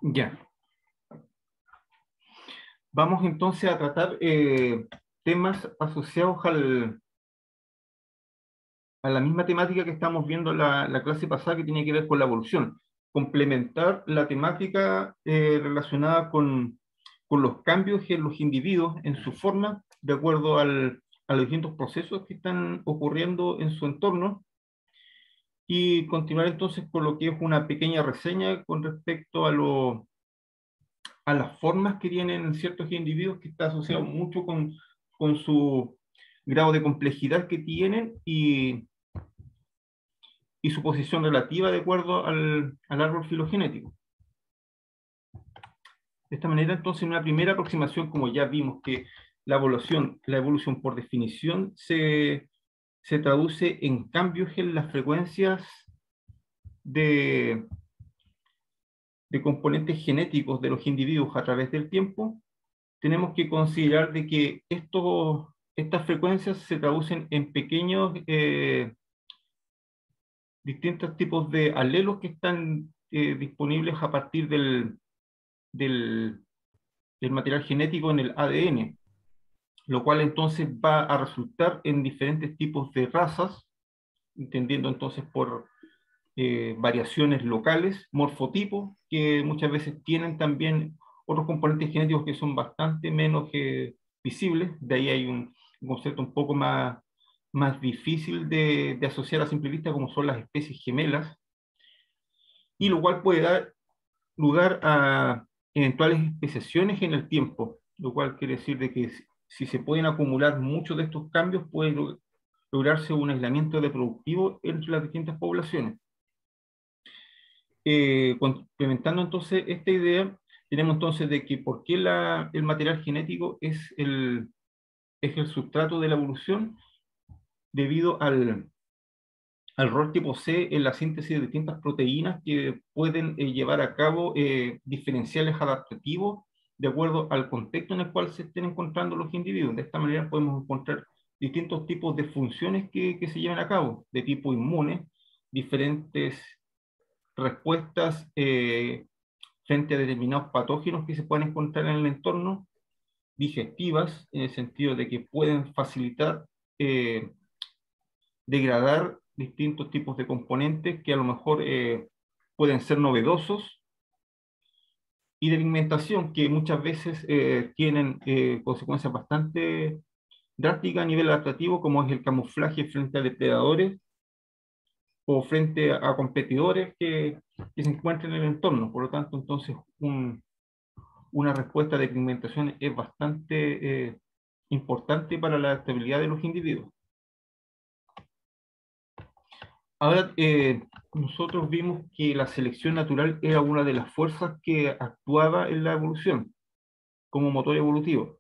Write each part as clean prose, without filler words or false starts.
Ya. Vamos entonces a tratar temas asociados a la misma temática que estamos viendo la clase pasada, que tiene que ver con la evolución. Complementar la temática relacionada con los cambios en los individuos, en su forma, de acuerdo a los distintos procesos que están ocurriendo en su entorno, y continuar entonces con lo que es una pequeña reseña con respecto a las formas que tienen ciertos individuos, que está asociado mucho con su grado de complejidad que tienen y su posición relativa de acuerdo al árbol filogenético. De esta manera, entonces, en una primera aproximación, como ya vimos que la evolución por definición se traduce en cambios en las frecuencias de, de componentes genéticos de los individuos a través del tiempo, tenemos que considerar de que estas frecuencias se traducen en pequeños distintos tipos de alelos que están disponibles a partir del, del material genético en el ADN, lo cual entonces va a resultar en diferentes tipos de razas, entendiendo entonces por variaciones locales, morfotipos, que muchas veces tienen también otros componentes genéticos que son bastante menos visibles. De ahí hay un concepto un poco más difícil de asociar a simple vista, como son las especies gemelas, y lo cual puede dar lugar a eventuales especiaciones en el tiempo, lo cual quiere decir de que si se pueden acumular muchos de estos cambios, puede lograrse un aislamiento reproductivo entre las distintas poblaciones. Complementando entonces esta idea, tenemos entonces de que por qué el material genético es el sustrato de la evolución, debido al rol que posee en la síntesis de distintas proteínas que pueden llevar a cabo diferenciales adaptativos de acuerdo al contexto en el cual se estén encontrando los individuos. De esta manera podemos encontrar distintos tipos de funciones que se llevan a cabo, de tipo inmune, diferentes respuestas frente a determinados patógenos que se pueden encontrar en el entorno, digestivas, en el sentido de que pueden facilitar eh, degradar distintos tipos de componentes que a lo mejor pueden ser novedosos, y de pigmentación, que muchas veces tienen consecuencias bastante drásticas a nivel adaptativo, como es el camuflaje frente a depredadores o frente a competidores que se encuentran en el entorno. Por lo tanto, entonces, una respuesta de pigmentación es bastante importante para la estabilidad de los individuos. Ahora, nosotros vimos que la selección natural era una de las fuerzas que actuaba en la evolución como motor evolutivo.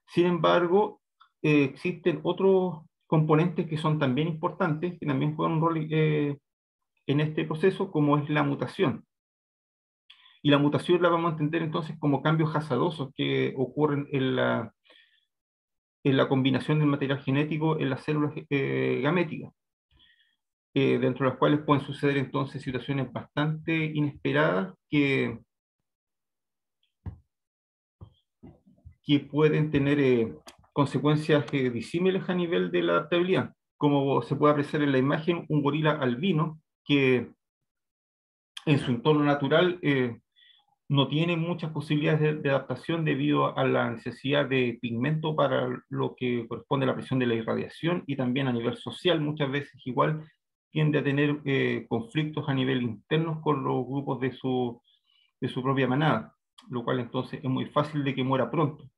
Sin embargo, existen otros componentes que son también importantes, que también juegan un rol en este proceso, como es la mutación. Y la mutación la vamos a entender entonces como cambios azarosos que ocurren en la combinación del material genético en las células gaméticas, dentro de las cuales pueden suceder entonces situaciones bastante inesperadas que pueden tener consecuencias disímiles a nivel de la adaptabilidad. Como se puede apreciar en la imagen, un gorila albino que en su entorno natural no tiene muchas posibilidades de adaptación debido a la necesidad de pigmento para lo que corresponde a la presión de la irradiación, y también a nivel social muchas veces igual tiende a tener conflictos a nivel internos con los grupos de su propia manada, lo cual entonces es muy fácil de que muera pronto.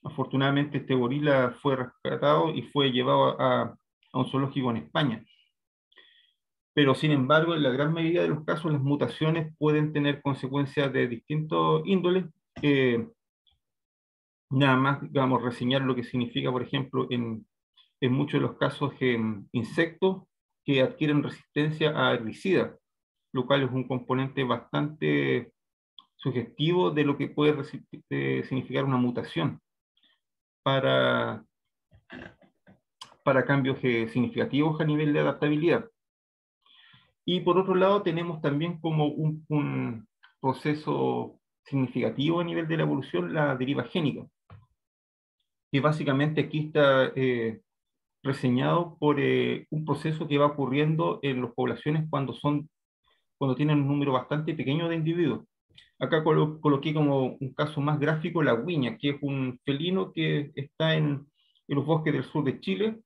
Afortunadamente este gorila fue rescatado y fue llevado a un zoológico en España. Pero sin embargo, en la gran mayoría de los casos, las mutaciones pueden tener consecuencias de distintos índoles. Nada más, vamos a reseñar lo que significa, por ejemplo, en muchos de los casos, insectos que adquieren resistencia a herbicidas, lo cual es un componente bastante sugestivo de lo que puede significar una mutación para, para cambios significativos a nivel de adaptabilidad. Y por otro lado tenemos también como proceso significativo a nivel de la evolución, la deriva génica, que básicamente aquí está reseñado por un proceso que va ocurriendo en las poblaciones cuando tienen un número bastante pequeño de individuos. Acá coloqué como un caso más gráfico la huiña, que es un felino que está en los bosques del sur de Chile,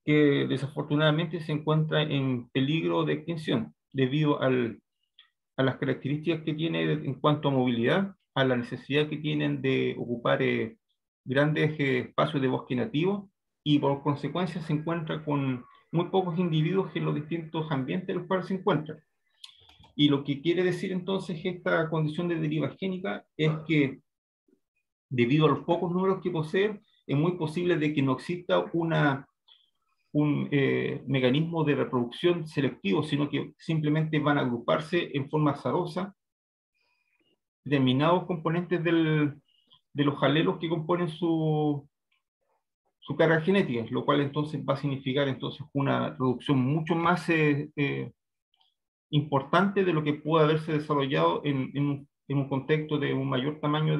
que desafortunadamente se encuentra en peligro de extinción debido a las características que tiene en cuanto a movilidad, a la necesidad que tienen de ocupar grandes espacios de bosque nativo, y por consecuencia se encuentra con muy pocos individuos en los distintos ambientes en los cuales se encuentran. Y lo que quiere decir entonces esta condición de deriva génica es que debido a los pocos números que poseen, es muy posible de que no exista un mecanismo de reproducción selectivo, sino que simplemente van a agruparse en forma azarosa determinados componentes de los alelos que componen su carga genética, lo cual entonces va a significar entonces una reducción mucho más importante de lo que puede haberse desarrollado en un contexto de un mayor tamaño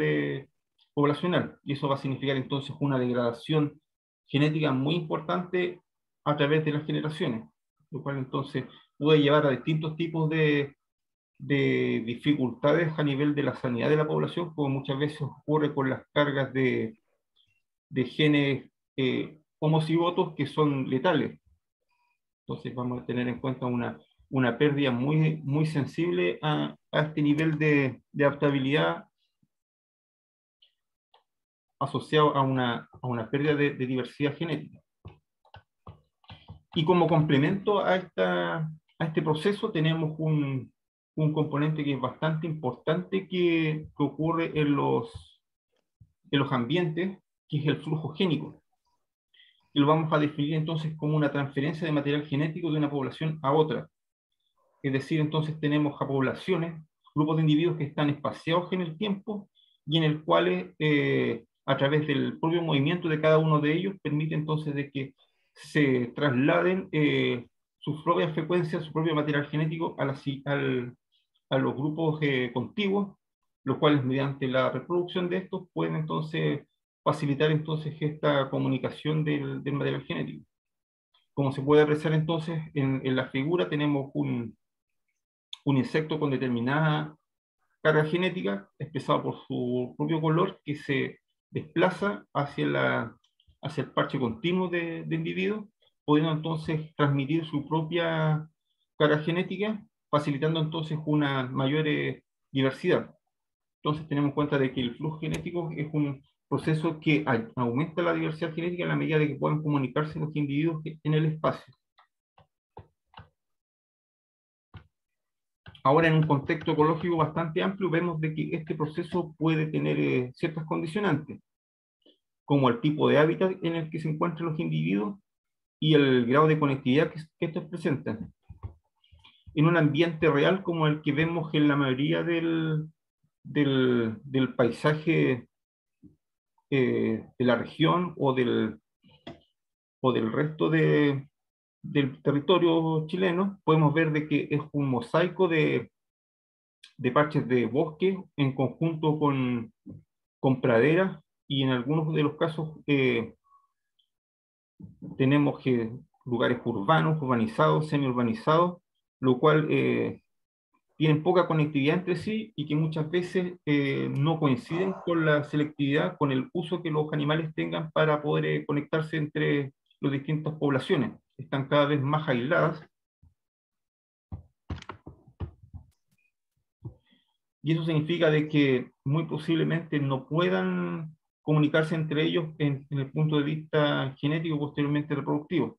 poblacional. Y eso va a significar entonces una degradación genética muy importante a través de las generaciones, lo cual entonces puede llevar a distintos tipos de dificultades a nivel de la sanidad de la población, como muchas veces ocurre con las cargas de genes homocigotos que son letales. Entonces vamos a tener en cuenta una pérdida muy sensible a este nivel de adaptabilidad asociado a una pérdida de diversidad genética. Y como complemento a este proceso tenemos un componente que es bastante importante que ocurre en los ambientes, que es el flujo génico. Y lo vamos a definir entonces como una transferencia de material genético de una población a otra. Es decir, entonces tenemos a poblaciones, grupos de individuos que están espaciados en el tiempo y en el cual, a través del propio movimiento de cada uno de ellos, permite entonces de que se trasladen sus propias frecuencias, su propio material genético a los grupos contiguos, los cuales mediante la reproducción de estos pueden entonces facilitar entonces esta comunicación del material genético. Como se puede apreciar entonces en la figura, tenemos un insecto con determinada carga genética, expresado por su propio color, que se desplaza hacia el parche continuo de individuos, pudiendo entonces transmitir su propia carga genética, facilitando entonces una mayor diversidad. Entonces tenemos en cuenta de que el flujo genético es un proceso que aumenta la diversidad genética en la medida de que puedan comunicarse los individuos en el espacio. Ahora, en un contexto ecológico bastante amplio, vemos de que este proceso puede tener ciertas condicionantes, como el tipo de hábitat en el que se encuentran los individuos y el grado de conectividad que estos presentan. En un ambiente real como el que vemos en la mayoría del paisaje de la región o del resto del territorio chileno, podemos ver de que es un mosaico de parches de bosque en conjunto con praderas, y en algunos de los casos tenemos lugares urbanos, urbanizados, semi-urbanizados, lo cual tienen poca conectividad entre sí y que muchas veces no coinciden con la selectividad, con el uso que los animales tengan para poder conectarse entre las distintas poblaciones. Están cada vez más aisladas. Y eso significa de que muy posiblemente no puedan comunicarse entre ellos en el punto de vista genético, posteriormente reproductivo.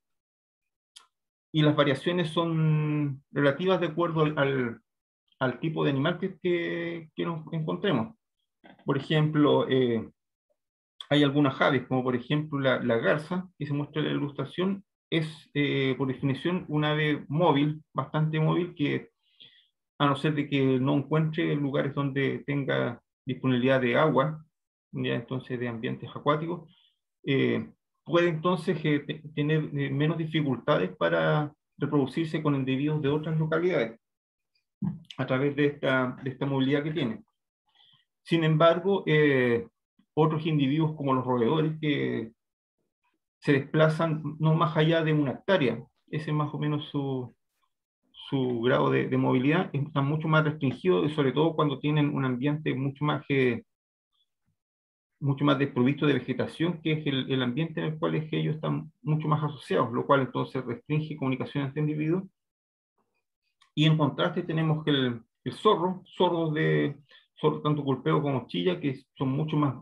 Y las variaciones son relativas de acuerdo al tipo de animal que nos encontremos. Por ejemplo, hay algunas aves, como por ejemplo la garza, que se muestra en la ilustración, es por definición un ave móvil, bastante móvil, que a no ser de que no encuentre lugares donde tenga disponibilidad de agua, ya entonces de ambientes acuáticos, eh, puede entonces tener menos dificultades para reproducirse con individuos de otras localidades. a través de esta movilidad que tiene. Sin embargo, otros individuos como los roedores que se desplazan no más allá de 1 hectárea, ese es más o menos su grado de movilidad, está mucho más restringido, y sobre todo cuando tienen un ambiente mucho más desprovisto de vegetación, que es el ambiente en el cual es que ellos están mucho más asociados, lo cual entonces restringe comunicación entre individuos. Y en contraste tenemos que el zorro tanto culpeo como chilla, que son mucho más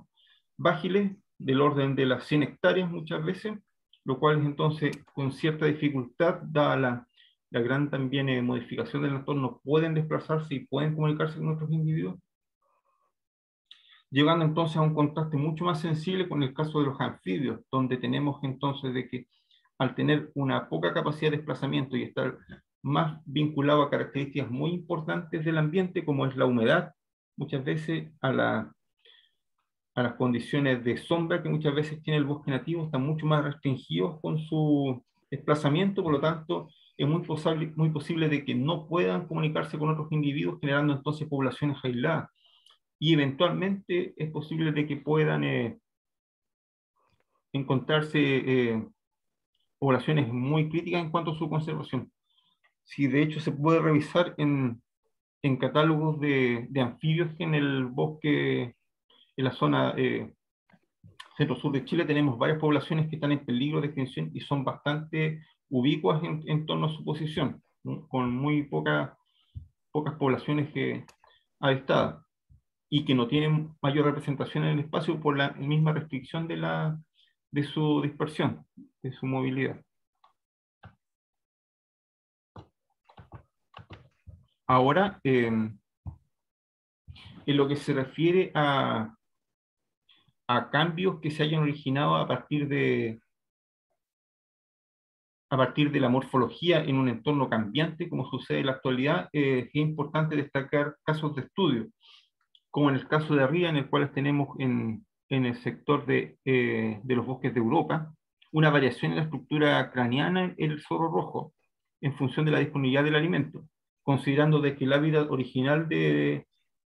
ágiles, del orden de las 100 hectáreas muchas veces, lo cual es entonces con cierta dificultad, dada la gran también modificación del entorno, pueden desplazarse y pueden comunicarse con otros individuos, llegando entonces a un contraste mucho más sensible con el caso de los anfibios, donde tenemos entonces de que al tener una poca capacidad de desplazamiento y estar más vinculado a características muy importantes del ambiente, como es la humedad, muchas veces a las condiciones de sombra que muchas veces tiene el bosque nativo, están mucho más restringidos con su desplazamiento, por lo tanto, es muy posible de que no puedan comunicarse con otros individuos, generando entonces poblaciones aisladas. Y eventualmente es posible de que puedan encontrarse poblaciones muy críticas en cuanto a su conservación. Si de hecho se puede revisar en catálogos de anfibios que en el bosque, en la zona centro-sur de Chile, tenemos varias poblaciones que están en peligro de extinción y son bastante ubicuas en torno a su posición, ¿no? Con muy pocas poblaciones avistadas y que no tienen mayor representación en el espacio por la misma restricción de su dispersión, de su movilidad. Ahora, en lo que se refiere a cambios que se hayan originado a partir de la morfología en un entorno cambiante, como sucede en la actualidad, es importante destacar casos de estudio, como en el caso de arriba, en el cual tenemos en el sector de los bosques de Europa, una variación en la estructura craneana en el zorro rojo, en función de la disponibilidad del alimento, considerando de que el hábitat original de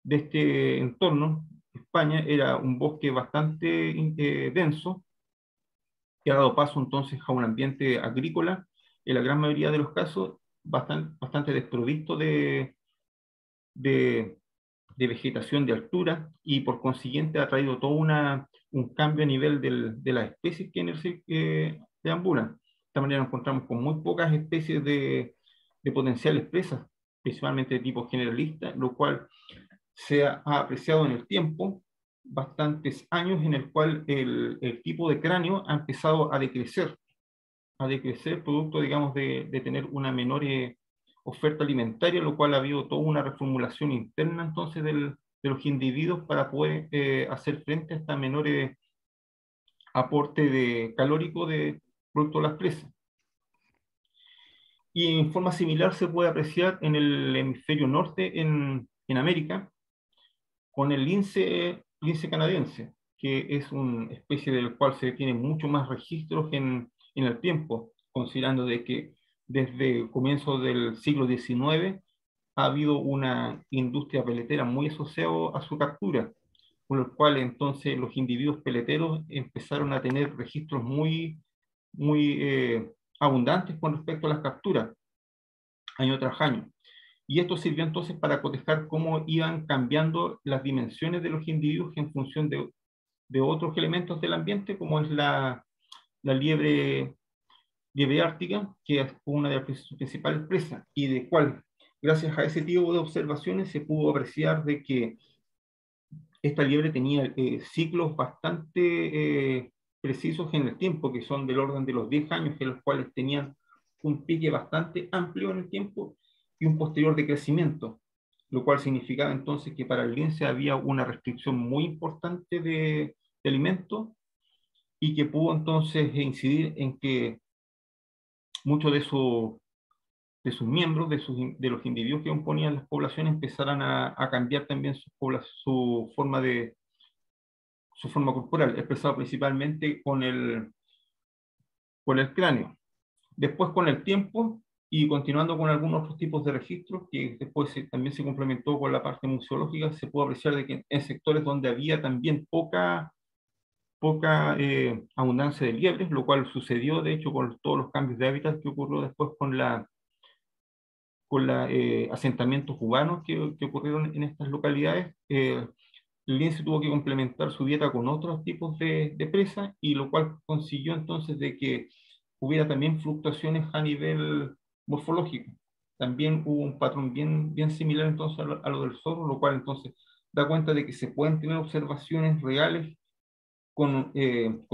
este entorno, España, era un bosque bastante denso, que ha dado paso entonces a un ambiente agrícola, en la gran mayoría de los casos, bastante desprovisto de, de vegetación de altura, y por consiguiente ha traído todo un cambio a nivel de las especies que en el deambulan. De esta manera nos encontramos con muy pocas especies de potenciales presas, principalmente de tipo generalista, lo cual ha apreciado en el tiempo bastantes años en el cual el tipo de cráneo ha empezado a decrecer producto, digamos, de tener una menor oferta alimentaria, lo cual ha habido toda una reformulación interna entonces de los individuos para poder hacer frente a esta menor aporte calórico de producto de las presas. Y en forma similar se puede apreciar en el hemisferio norte, en América, con el lince canadiense, que es una especie del cual se tienen mucho más registros en el tiempo, considerando de que desde comienzos del siglo XIX ha habido una industria peletera muy asociada a su captura, con lo cual entonces los individuos peleteros empezaron a tener registros muy abundantes con respecto a las capturas, año tras año. Y esto sirvió entonces para cotejar cómo iban cambiando las dimensiones de los individuos en función de otros elementos del ambiente, como es la liebre ártica, que es una de las principales presas, y de cual, gracias a ese tipo de observaciones, se pudo apreciar de que esta liebre tenía ciclos bastante precisos en el tiempo, que son del orden de los 10 años, en los cuales tenían un pique bastante amplio en el tiempo y un posterior decrecimiento, lo cual significaba entonces que para el lince había una restricción muy importante de alimentos, y que pudo entonces incidir en que muchos de sus miembros, de los individuos que componían las poblaciones, empezaran a cambiar también su forma corporal, expresado principalmente con el cráneo. Después, con el tiempo, Y continuando con algunos otros tipos de registros, que después también se complementó con la parte museológica, se puede apreciar de que en sectores donde había también poca abundancia de liebres, lo cual sucedió de hecho con todos los cambios de hábitat que ocurrió después con los asentamientos humanos que ocurrieron en estas localidades. El lince tuvo que complementar su dieta con otros tipos de presa, y lo cual consiguió entonces de que hubiera también fluctuaciones a nivel morfológico. También hubo un patrón bien similar entonces a lo del zorro, lo cual entonces da cuenta de que se pueden tener observaciones reales con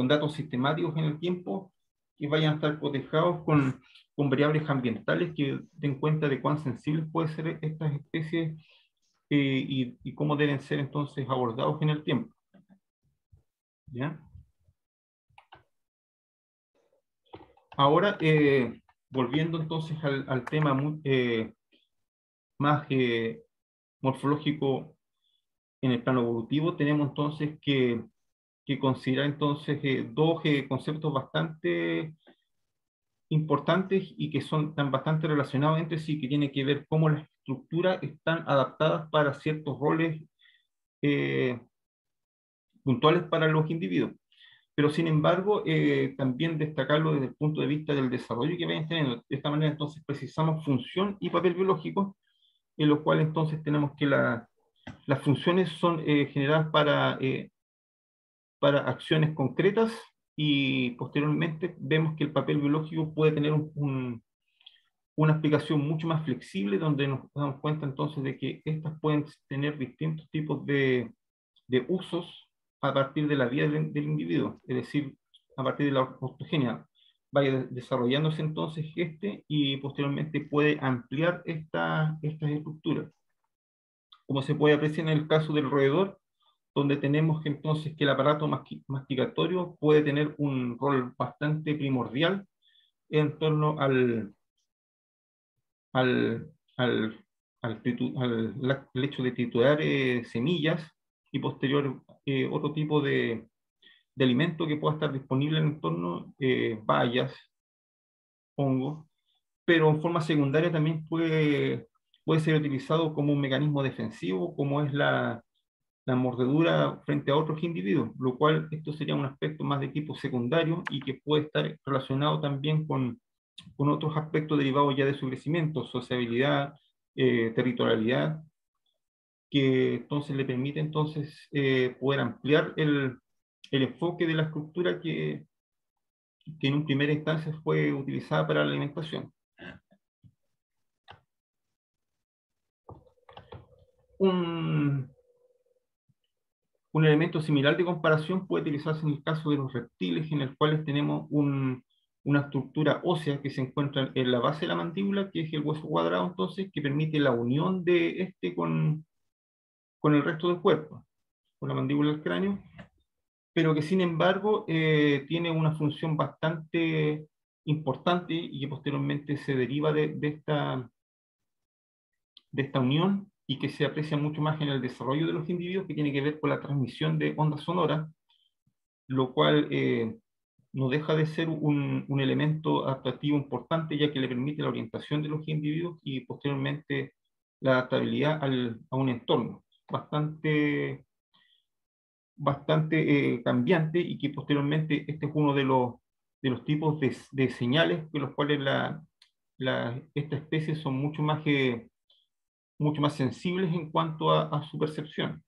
datos sistemáticos en el tiempo que vayan a estar cotejados con variables ambientales que den cuenta de cuán sensibles pueden ser estas especies y cómo deben ser entonces abordados en el tiempo. ¿Ya? Ahora, volviendo entonces al tema más morfológico en el plano evolutivo, tenemos entonces que considerar entonces dos conceptos bastante importantes y que están bastante relacionados entre sí, que tiene que ver cómo las estructuras están adaptadas para ciertos roles eh, puntuales para los individuos. Pero sin embargo, también destacarlo desde el punto de vista del desarrollo que vayan teniendo. De esta manera entonces precisamos función y papel biológico, en lo cual entonces tenemos que las funciones son generadas para acciones concretas, y posteriormente vemos que el papel biológico puede tener una explicación mucho más flexible, donde nos damos cuenta entonces de que estas pueden tener distintos tipos de usos a partir de la vida del individuo, es decir, a partir de la ortogenia. Vaya desarrollándose entonces y posteriormente puede ampliar estas estructuras. Como se puede apreciar en el caso del roedor, donde tenemos que entonces que el aparato masticatorio puede tener un rol bastante primordial en torno al, al, al hecho de triturar semillas y posterior otro tipo de alimento que pueda estar disponible en el entorno, bayas, hongos, pero en forma secundaria también puede ser utilizado como un mecanismo defensivo, como es la mordedura frente a otros individuos, lo cual esto sería un aspecto más de tipo secundario y que puede estar relacionado también con otros aspectos derivados ya de su crecimiento, sociabilidad, territorialidad, que entonces le permite entonces poder ampliar el enfoque de la estructura que en un primera instancia fue utilizada para la alimentación. Un, un elemento similar de comparación puede utilizarse en el caso de los reptiles, en el cual tenemos una estructura ósea que se encuentra en la base de la mandíbula, que es el hueso cuadrado, entonces, que permite la unión de con el resto del cuerpo, con la mandíbula del cráneo, pero que sin embargo tiene una función bastante importante y que posteriormente se deriva de esta unión y que se aprecia mucho más en el desarrollo de los individuos, que tiene que ver con la transmisión de ondas sonoras, lo cual no deja de ser un elemento adaptativo importante, ya que le permite la orientación de los individuos y posteriormente la adaptabilidad a un entorno bastante cambiante, y que posteriormente este es uno de los tipos de señales de los cuales estas especies son mucho más sensibles en cuanto a su percepción.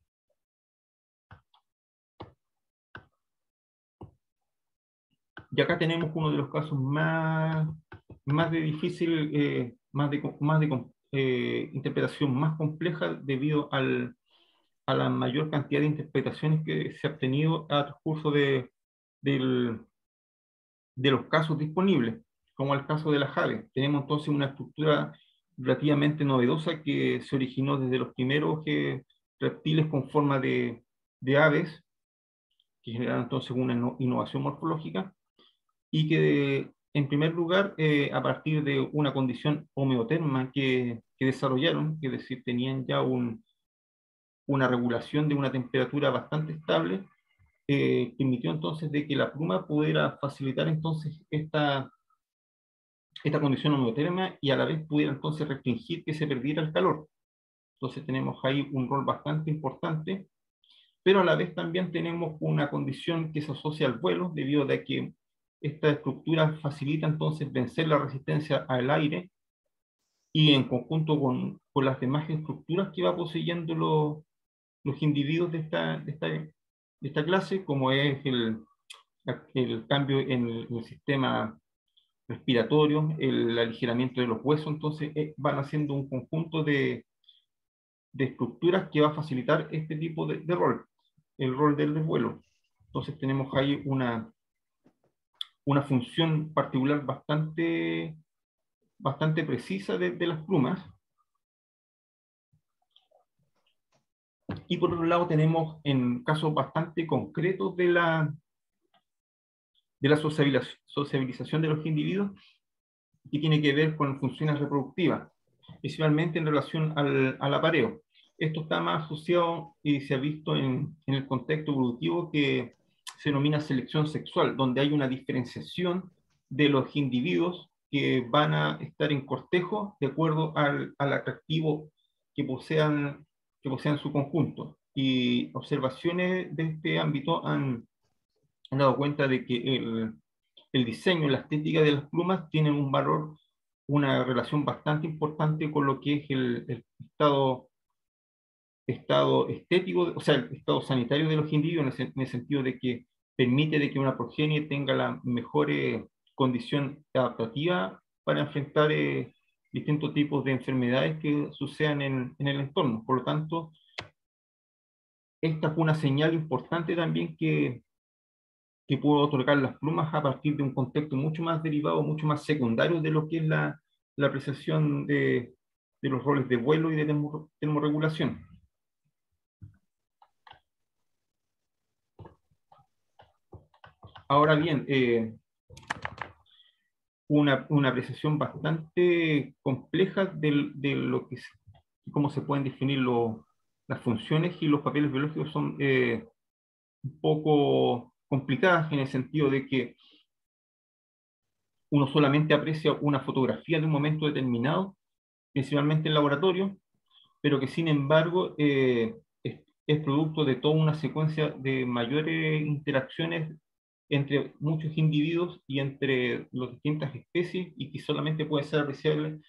Y acá tenemos uno de los casos más de difícil, interpretación más compleja, debido a la mayor cantidad de interpretaciones que se ha obtenido a transcurso del- de los casos disponibles, como el caso de la Jade. Tenemos entonces una estructura relativamente novedosa que se originó desde los primeros reptiles con forma de aves, que generaron entonces una innovación morfológica, y que en primer lugar, a partir de una condición homeoterma que desarrollaron, es decir, tenían ya una regulación de una temperatura bastante estable, permitió entonces de que la pluma pudiera facilitar entonces esta condición homeotermia y a la vez pudiera entonces restringir que se perdiera el calor. Entonces tenemos ahí un rol bastante importante, pero a la vez también tenemos una condición que se asocia al vuelo, debido a que esta estructura facilita entonces vencer la resistencia al aire y en conjunto con las demás estructuras que va poseyendo los individuos de esta clase, como es el cambio en el sistema respiratorio, el aligeramiento de los huesos, entonces van haciendo un conjunto de estructuras que va a facilitar este tipo de rol, el rol del desvuelo. Entonces tenemos ahí una función particular bastante precisa de las plumas. Y por otro lado tenemos en casos bastante concretos de la sociabilización de los individuos, que tiene que ver con funciones reproductivas, principalmente en relación al apareo. Esto está más asociado y se ha visto en el contexto evolutivo que se denomina selección sexual, donde hay una diferenciación de los individuos que van a estar en cortejo de acuerdo al atractivo que posean su conjunto. Y observaciones de este ámbito han dado cuenta de que el diseño, la estética de las plumas tienen un valor, una relación bastante importante con lo que es el estado estético, o sea, el estado sanitario de los individuos, en el sentido de que permite de que una progenie tenga la mejor condición adaptativa para enfrentar distintos tipos de enfermedades que sucedan en el entorno. Por lo tanto, esta fue una señal importante también que pudo otorgar las plumas a partir de un contexto mucho más derivado, mucho más secundario de lo que es la apreciación de los roles de vuelo y de termorregulación. Ahora bien, una apreciación bastante compleja de lo que cómo se pueden definir las funciones y los papeles biológicos son un poco complicadas, en el sentido de que uno solamente aprecia una fotografía de un momento determinado, principalmente en laboratorio, pero que sin embargo es producto de toda una secuencia de mayores interacciones entre muchos individuos y entre las distintas especies, y que solamente puede ser apreciable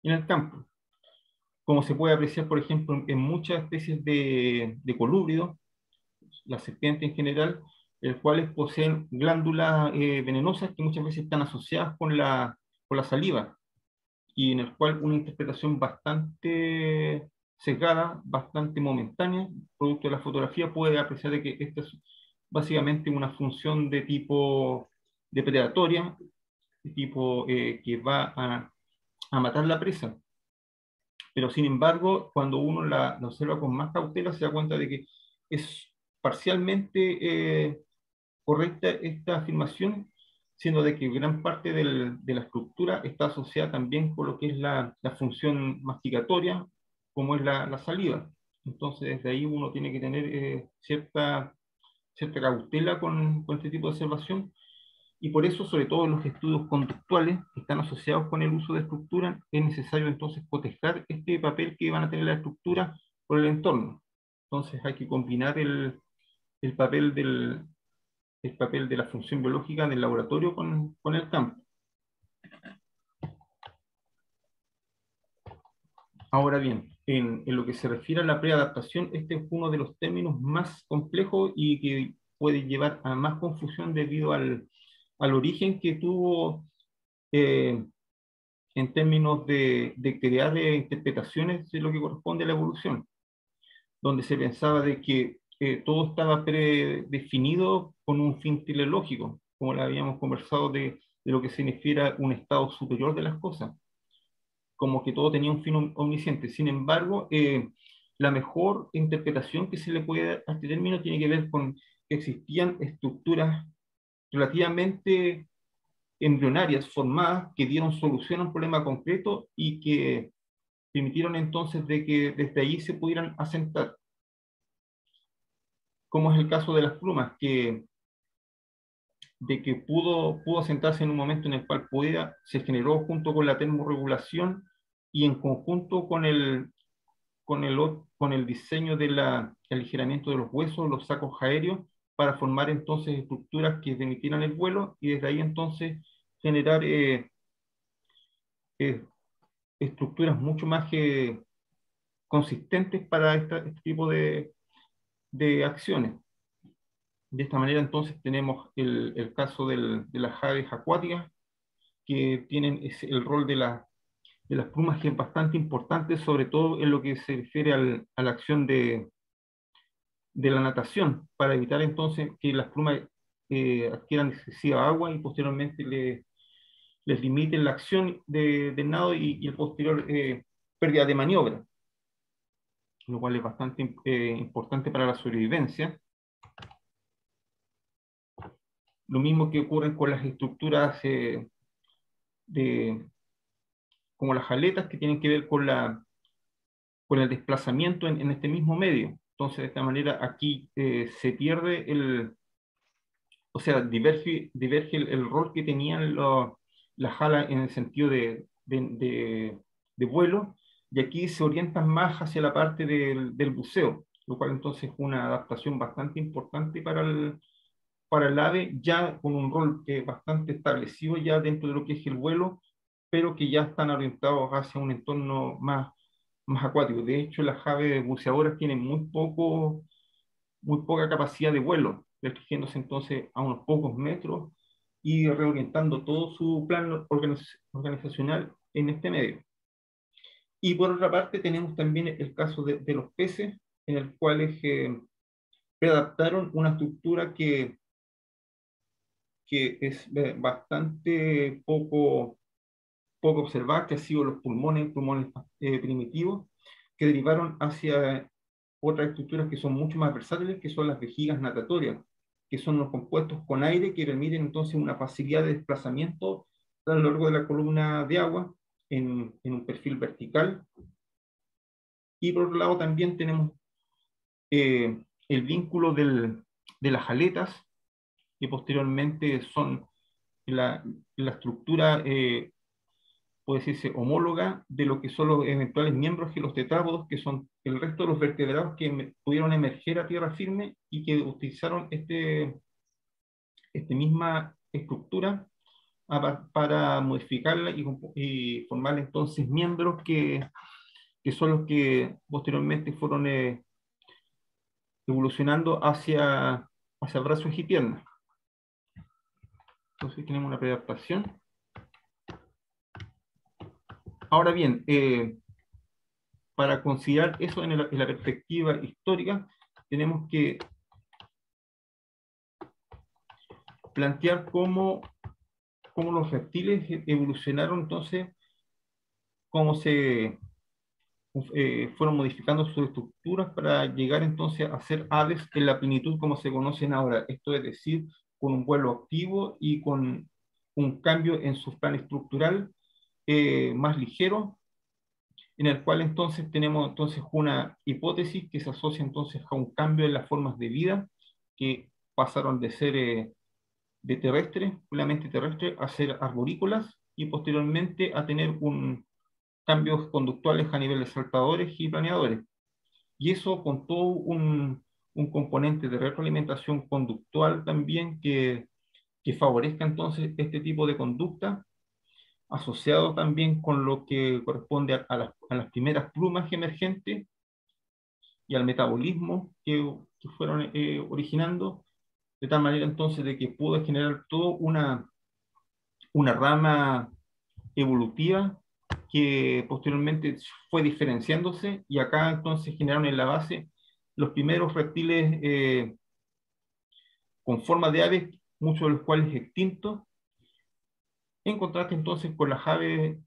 en el campo. Como se puede apreciar, por ejemplo, en muchas especies de colúbridos, las serpientes en general, las cuales poseen glándulas venenosas que muchas veces están asociadas con la saliva, y en el cual una interpretación bastante sesgada, bastante momentánea, producto de la fotografía, puede apreciar de que esta es básicamente una función de tipo depredatoria, de tipo que va a matar la presa. Pero sin embargo, cuando uno la observa con más cautela, se da cuenta de que es parcialmente correcta esta afirmación, siendo de que gran parte de la estructura está asociada también con lo que es la función masticatoria, como es la saliva. Entonces, desde ahí uno tiene que tener cierta cautela con este tipo de observación, y por eso, sobre todo en los estudios conductuales que están asociados con el uso de estructura, es necesario entonces cotejar este papel que van a tener la estructura con el entorno. Entonces hay que combinar el papel el papel de la función biológica del laboratorio con el campo. Ahora bien, en lo que se refiere a la preadaptación, este es uno de los términos más complejos y que puede llevar a más confusión debido al origen que tuvo eh, en términos de crear interpretaciones de lo que corresponde a la evolución, donde se pensaba de que todo estaba predefinido con un fin teleológico, como lo habíamos conversado de lo que significa un estado superior de las cosas, como que todo tenía un fin omnisciente. Sin embargo, la mejor interpretación que se le puede dar a este término tiene que ver con que existían estructuras relativamente embrionarias formadas que dieron solución a un problema concreto y que permitieron entonces de que desde ahí se pudieran asentar, como es el caso de las plumas, que de que pudo sentarse en un momento en el cual se generó junto con la termorregulación y en conjunto con el diseño del aligeramiento de los huesos, los sacos aéreos, para formar entonces estructuras que permitieran el vuelo y desde ahí entonces generar eh, estructuras mucho más consistentes para este tipo de acciones. De esta manera entonces tenemos el caso de las aves acuáticas que tienen el rol de las plumas que es bastante importante, sobre todo en lo que se refiere a la acción de la natación, para evitar entonces que las plumas adquieran excesiva agua y posteriormente les limiten la acción del nado y el posterior pérdida de maniobra, lo cual es bastante importante para la sobrevivencia. Lo mismo que ocurre con las estructuras de, como las aletas que tienen que ver con el desplazamiento en este mismo medio. Entonces, de esta manera, aquí se pierde o sea, diverge el rol que tenían las alas en el sentido de vuelo, y aquí se orientan más hacia la parte del buceo, lo cual entonces es una adaptación bastante importante para el ave, ya con un rol bastante establecido ya dentro de lo que es el vuelo, pero que ya están orientados hacia un entorno más acuático. De hecho, las aves buceadoras tienen muy poca capacidad de vuelo, restringiéndose entonces a unos pocos metros y reorientando todo su plan organizacional en este medio. Y por otra parte tenemos también el caso de los peces, en el cual readaptaron una estructura que es bastante poco observada, que ha sido los pulmones primitivos, que derivaron hacia otras estructuras que son mucho más versátiles, que son las vejigas natatorias, que son los compuestos con aire que permiten entonces una facilidad de desplazamiento a lo largo de la columna de agua en un perfil vertical. Y por otro lado también tenemos el vínculo de las aletas, que posteriormente son la estructura puede decirse, homóloga de lo que son los eventuales miembros de los tetrápodos, que son el resto de los vertebrados que pudieron emerger a tierra firme y que utilizaron esta misma estructura para modificarla y formar entonces miembros que son los que posteriormente fueron evolucionando hacia brazos y piernas. Entonces tenemos una preadaptación. Ahora bien, para considerar eso en la perspectiva histórica, tenemos que plantear cómo los reptiles evolucionaron entonces, cómo se fueron modificando sus estructuras para llegar entonces a ser aves en la plenitud como se conocen ahora. Esto es decir, con un vuelo activo y con un cambio en su plan estructural más ligero, en el cual entonces tenemos entonces una hipótesis que se asocia entonces a un cambio en las formas de vida que pasaron de ser de terrestres, puramente terrestres, a ser arborícolas y posteriormente a tener cambios conductuales a nivel de saltadores y planeadores. Y eso con todo un componente de retroalimentación conductual también que favorezca entonces este tipo de conducta, asociado también con lo que corresponde a las primeras plumas emergentes y al metabolismo que fueron originando, de tal manera entonces de que pudo generar toda una rama evolutiva que posteriormente fue diferenciándose y acá entonces generaron en la base los primeros reptiles con forma de aves, muchos de los cuales extintos, en contraste entonces con las aves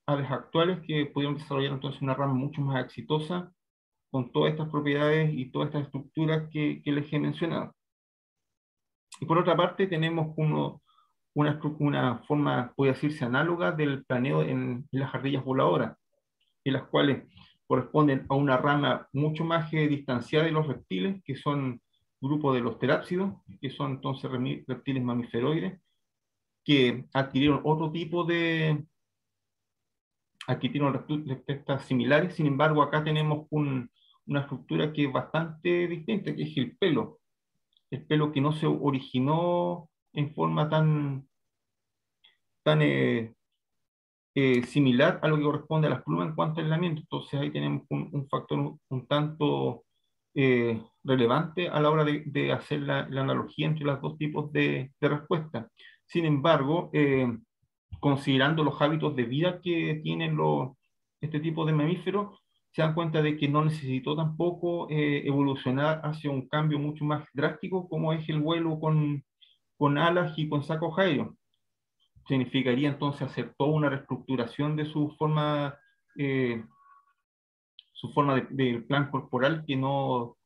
actuales que pudieron desarrollar entonces una rama mucho más exitosa con todas estas propiedades y todas estas estructuras que les he mencionado. Y por otra parte tenemos una forma, puede decirse, análoga del planeo en las ardillas voladoras, en las cuales corresponden a una rama mucho más distanciada de los reptiles, que son grupo de los terápsidos, que son entonces reptiles mamíferoides, que adquirieron otro tipo de, adquirieron respuestas similares. Sin embargo, acá tenemos una estructura que es bastante distinta, que es el pelo que no se originó en forma tan similar a lo que corresponde a las plumas en cuanto a aislamiento. Entonces ahí tenemos un factor un tanto relevante a la hora de hacer la analogía entre los dos tipos de respuesta. Sin embargo, considerando los hábitos de vida que tienen este tipo de mamíferos, se dan cuenta de que no necesitó tampoco evolucionar hacia un cambio mucho más drástico como es el vuelo con alas y con sacos aéreos. Significaría entonces hacer toda una reestructuración de eh, su forma del plan corporal que no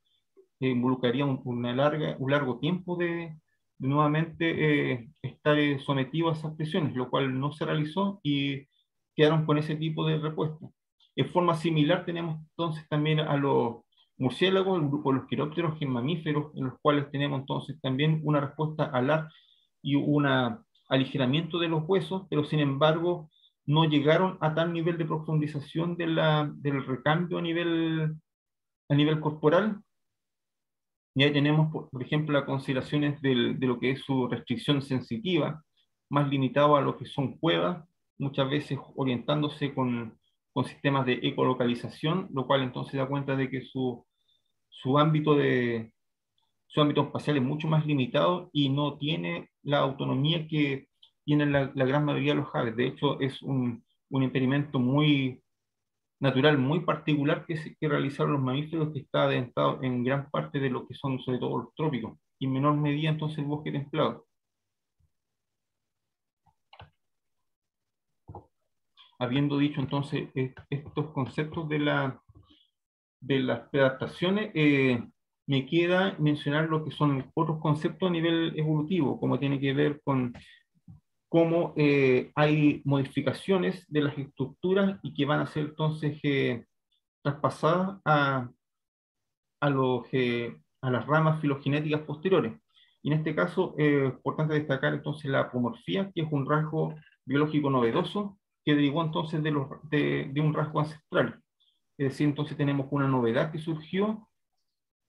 involucraría un largo tiempo de nuevamente estar sometido a esas presiones, lo cual no se realizó y quedaron con ese tipo de respuesta. En forma similar tenemos entonces también a los murciélagos, el grupo de los quirópteros, que mamíferos, en los cuales tenemos entonces también una respuesta alar y un aligeramiento de los huesos, pero sin embargo no llegaron a tal nivel de profundización del recambio a nivel corporal. Y ahí tenemos, por ejemplo, las consideraciones de lo que es su restricción sensitiva, más limitado a lo que son cuevas, muchas veces orientándose con sistemas de ecolocalización, lo cual entonces da cuenta de que su ámbito su ámbito espacial es mucho más limitado y no tiene la autonomía que tienen la gran mayoría de los aves. De hecho, es un impedimento muy natural muy particular que realizaron los mamíferos, que está adentrado en gran parte de lo que son sobre todo los trópicos y en menor medida entonces el bosque templado. Habiendo dicho entonces estos conceptos de las preadaptaciones, me queda mencionar lo que son otros conceptos a nivel evolutivo, como tiene que ver con cómo hay modificaciones de las estructuras y que van a ser entonces traspasadas a las ramas filogenéticas posteriores. Y en este caso, es importante destacar entonces la apomorfía, que es un rasgo biológico novedoso que derivó entonces de un rasgo ancestral. Es decir, entonces tenemos una novedad que surgió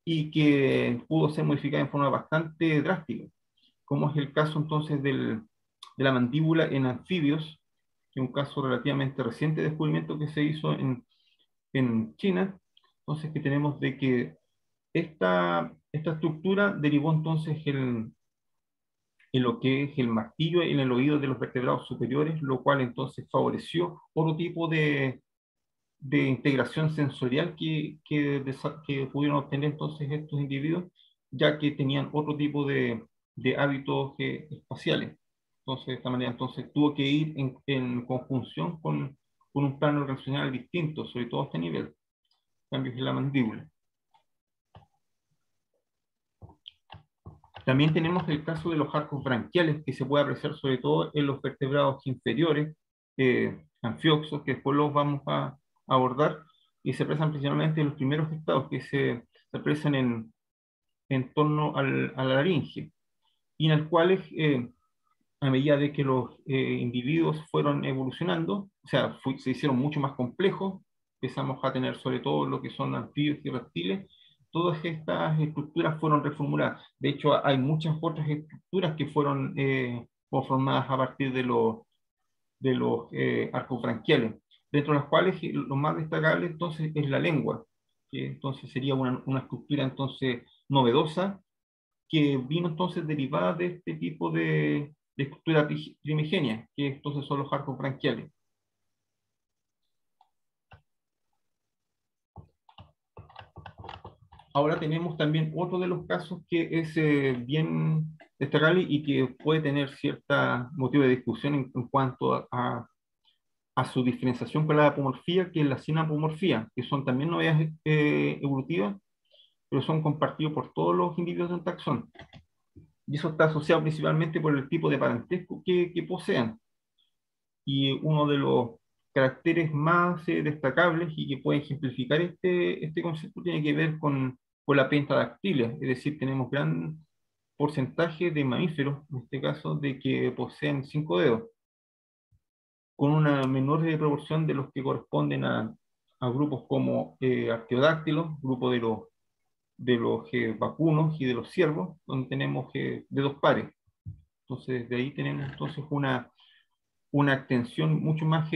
y que pudo ser modificada en forma bastante drástica, como es el caso entonces de la mandíbula en anfibios, que es un caso relativamente reciente de descubrimiento que se hizo en China. Entonces, que tenemos de que esta estructura derivó entonces en lo que es el martillo en el oído de los vertebrados superiores, lo cual entonces favoreció otro tipo de integración sensorial que pudieron obtener entonces estos individuos, ya que tenían otro tipo de hábitos espaciales. Entonces, de esta manera, entonces tuvo que ir en conjunción con un plano relacional distinto, sobre todo a este nivel, cambios en la mandíbula. También tenemos el caso de los arcos branquiales, que se puede apreciar sobre todo en los vertebrados inferiores, anfioxos, que después los vamos a abordar, y se expresan principalmente en los primeros estados, que se expresan en torno a la laringe, y en el cual, a medida de que los individuos fueron evolucionando, o sea, se hicieron mucho más complejos, empezamos a tener sobre todo lo que son anfibios y reptiles, todas estas estructuras fueron reformuladas. De hecho, hay muchas otras estructuras que fueron conformadas a partir de los arcos branquiales, dentro de las cuales lo más destacable entonces es la lengua, que entonces sería una estructura entonces novedosa, que vino entonces derivada de este tipo de estructura primigenia, que entonces son los arcos branquiales. Ahora tenemos también otro de los casos que es bien destacable y que puede tener cierta motivo de discusión en cuanto a su diferenciación con la apomorfía, que es la sinapomorfía, que son también novedades evolutivas, pero son compartidos por todos los individuos de un taxón. Y eso está asociado principalmente por el tipo de parentesco que posean. Y uno de los caracteres más destacables y que puede ejemplificar este concepto tiene que ver por la pentadactilia, es decir, tenemos gran porcentaje de mamíferos, en este caso, de que poseen 5 dedos, con una menor proporción de los que corresponden a grupos como arqueodáctilos, grupo de los vacunos y de los ciervos, donde tenemos dedos pares. Entonces, de ahí tenemos entonces una extensión mucho más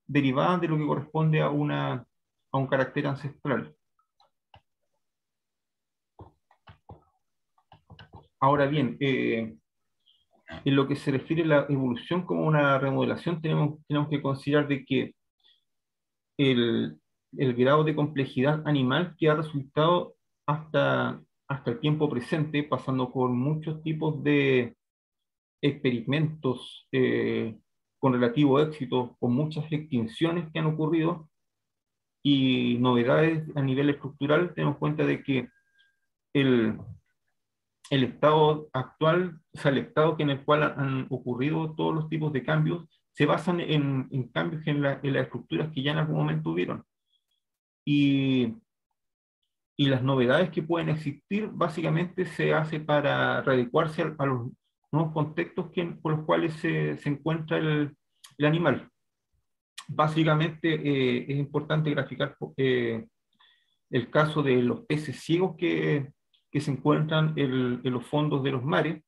derivada de lo que corresponde a un carácter ancestral. Ahora bien, en lo que se refiere a la evolución como una remodelación, tenemos que considerar de que el, el grado de complejidad animal que ha resultado hasta el tiempo presente, pasando por muchos tipos de experimentos con relativo éxito, con muchas extinciones que han ocurrido y novedades a nivel estructural, tenemos cuenta de que el, el estado actual, o sea, el estado en el cual han ocurrido todos los tipos de cambios, se basan en cambios en las estructuras que ya en algún momento hubieron. Y, y las novedades que pueden existir básicamente se hace para readecuarse a los nuevos contextos por los cuales se encuentra el animal. Básicamente es importante graficar el caso de los peces ciegos que se encuentran en los fondos de los mares,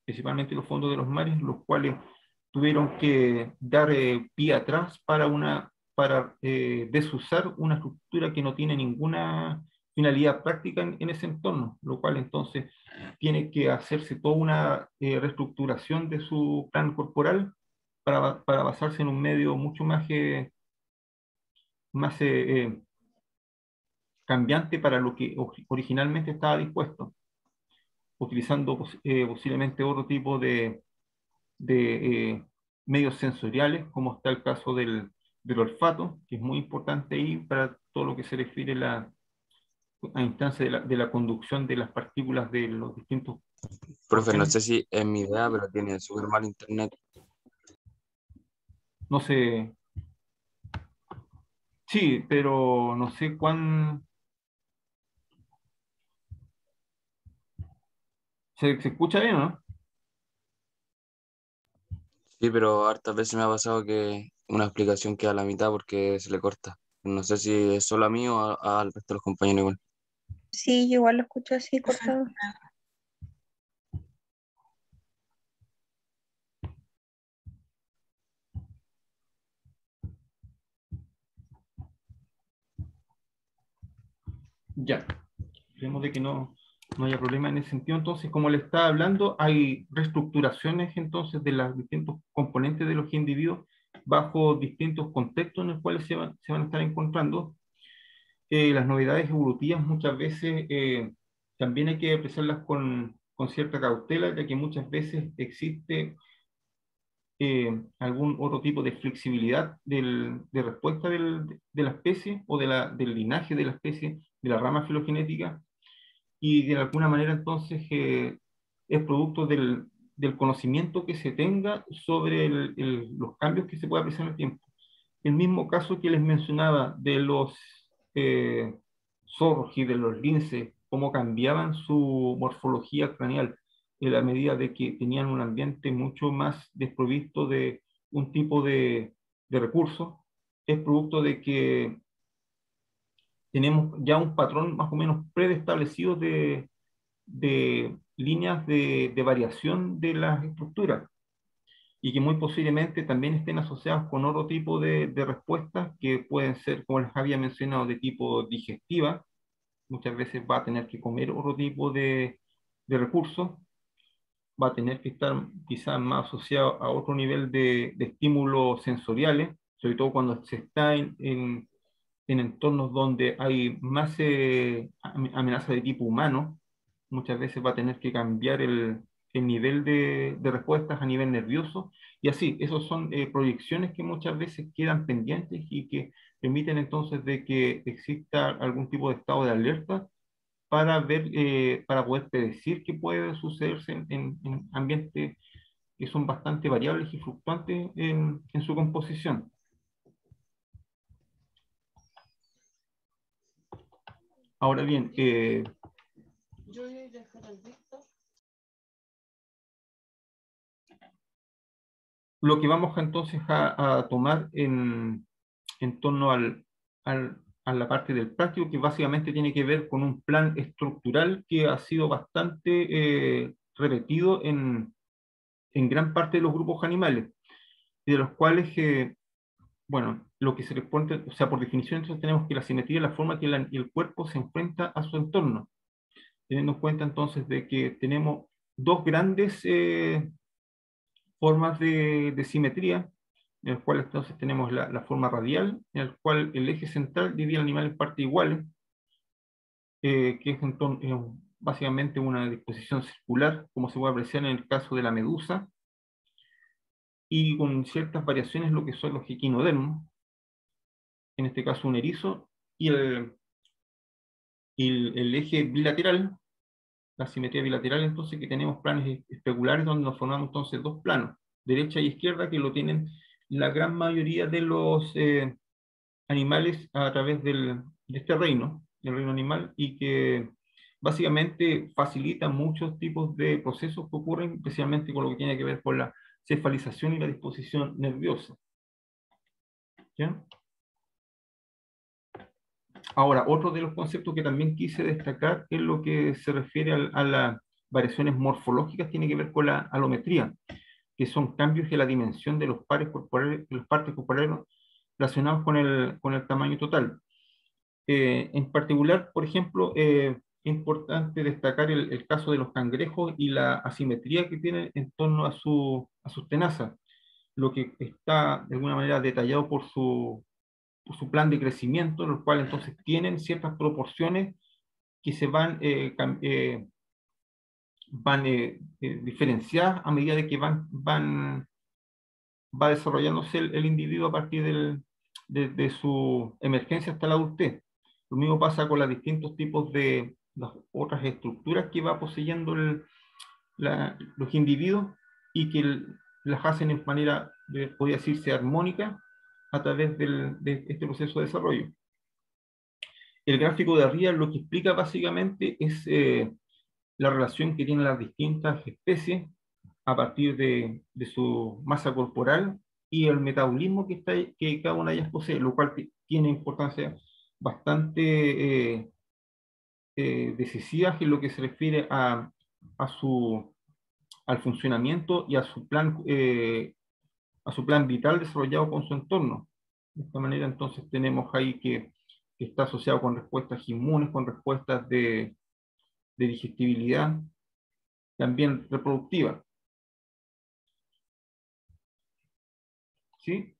principalmente los fondos de los mares, los cuales tuvieron que dar pie atrás para desusar una estructura que no tiene ninguna finalidad práctica en ese entorno, lo cual entonces tiene que hacerse toda una reestructuración de su plan corporal para basarse en un medio mucho más cambiante para lo que originalmente estaba dispuesto, utilizando posiblemente otro tipo de medios sensoriales, como está el caso del olfato, que es muy importante ahí para todo lo que se refiere a instancia de la conducción de las partículas de los distintos Profe, no sé órganos. si es mi idea, pero tiene súper mal internet. No sé, sí, pero no sé ¿se escucha bien o no? Sí, pero hartas veces me ha pasado que una explicación queda a la mitad porque se le corta. No sé si es solo a mí o al resto de los compañeros igual. Sí, yo igual lo escucho así cortado. Ya, esperemos de que no haya problema en ese sentido. Entonces, como le estaba hablando, hay reestructuraciones entonces de los distintos componentes de los individuos bajo distintos contextos en los cuales se van a estar encontrando. Las novedades evolutivas muchas veces también hay que apreciarlas con cierta cautela, ya que muchas veces existe algún otro tipo de flexibilidad de respuesta de la especie o del linaje de la especie, de la rama filogenética, y de alguna manera entonces es producto del conocimiento que se tenga sobre los cambios que se puede apreciar en el tiempo. El mismo caso que les mencionaba de los eh, zorros y de los linces, cómo cambiaban su morfología craneal en la medida de que tenían un ambiente mucho más desprovisto de un tipo de recursos, es producto de que tenemos ya un patrón más o menos preestablecido de líneas de variación de las estructuras y que muy posiblemente también estén asociadas con otro tipo de respuestas que pueden ser, como les había mencionado, de tipo digestiva. Muchas veces va a tener que comer otro tipo de recursos, va a tener que estar quizás más asociado a otro nivel de estímulos sensoriales, sobre todo cuando se está en entornos donde hay más amenaza de tipo humano. Muchas veces va a tener que cambiar el nivel de respuestas a nivel nervioso, y así, esas son proyecciones que muchas veces quedan pendientes y que permiten entonces de que exista algún tipo de estado de alerta para poder predecir qué puede sucederse en ambientes que son bastante variables y fluctuantes en su composición. Ahora bien, lo que vamos entonces a tomar en torno a la parte del práctico, que básicamente tiene que ver con un plan estructural que ha sido bastante repetido en gran parte de los grupos animales, y de los cuales, bueno, lo que se responde, o sea, por definición, entonces tenemos que la simetría es la forma que el cuerpo se enfrenta a su entorno, teniendo en cuenta entonces de que tenemos dos grandes formas de simetría, en el cual entonces tenemos la forma radial, en el cual el eje central divide al animal en partes iguales, que es entonces, básicamente una disposición circular, como se puede apreciar en el caso de la medusa, y con ciertas variaciones lo que son los equinodermos, en este caso un erizo, y el eje bilateral, la simetría bilateral, entonces que tenemos planes especulares donde nos formamos entonces dos planos, derecha y izquierda, que lo tienen la gran mayoría de los animales a través de este reino, del reino animal, y que básicamente facilita muchos tipos de procesos que ocurren, especialmente con lo que tiene que ver con la cefalización y la disposición nerviosa. ¿Ya? Ahora, otro de los conceptos que también quise destacar es lo que se refiere a las variaciones morfológicas, tiene que ver con la alometría, que son cambios en la dimensión de los pares corporales, de las partes corporales relacionados con el tamaño total. En particular, por ejemplo, es importante destacar el caso de los cangrejos y la asimetría que tienen en torno a sus tenazas, lo que está de alguna manera detallado por su plan de crecimiento, en el cual entonces tienen ciertas proporciones que se van diferenciadas a medida de que va desarrollándose el individuo a partir de su emergencia hasta la adultez. Lo mismo pasa con los distintos tipos de las otras estructuras que va poseyendo los individuos y que las hacen en manera, podría decirse, armónica a través de este proceso de desarrollo. El gráfico de arriba lo que explica básicamente es la relación que tienen las distintas especies a partir de su masa corporal y el metabolismo que cada una de ellas posee, lo cual tiene importancia bastante decisiva en lo que se refiere a al funcionamiento y a su plan vital desarrollado con su entorno. De esta manera entonces tenemos ahí que está asociado con respuestas inmunes, con respuestas de digestibilidad, también reproductiva. ¿Sí?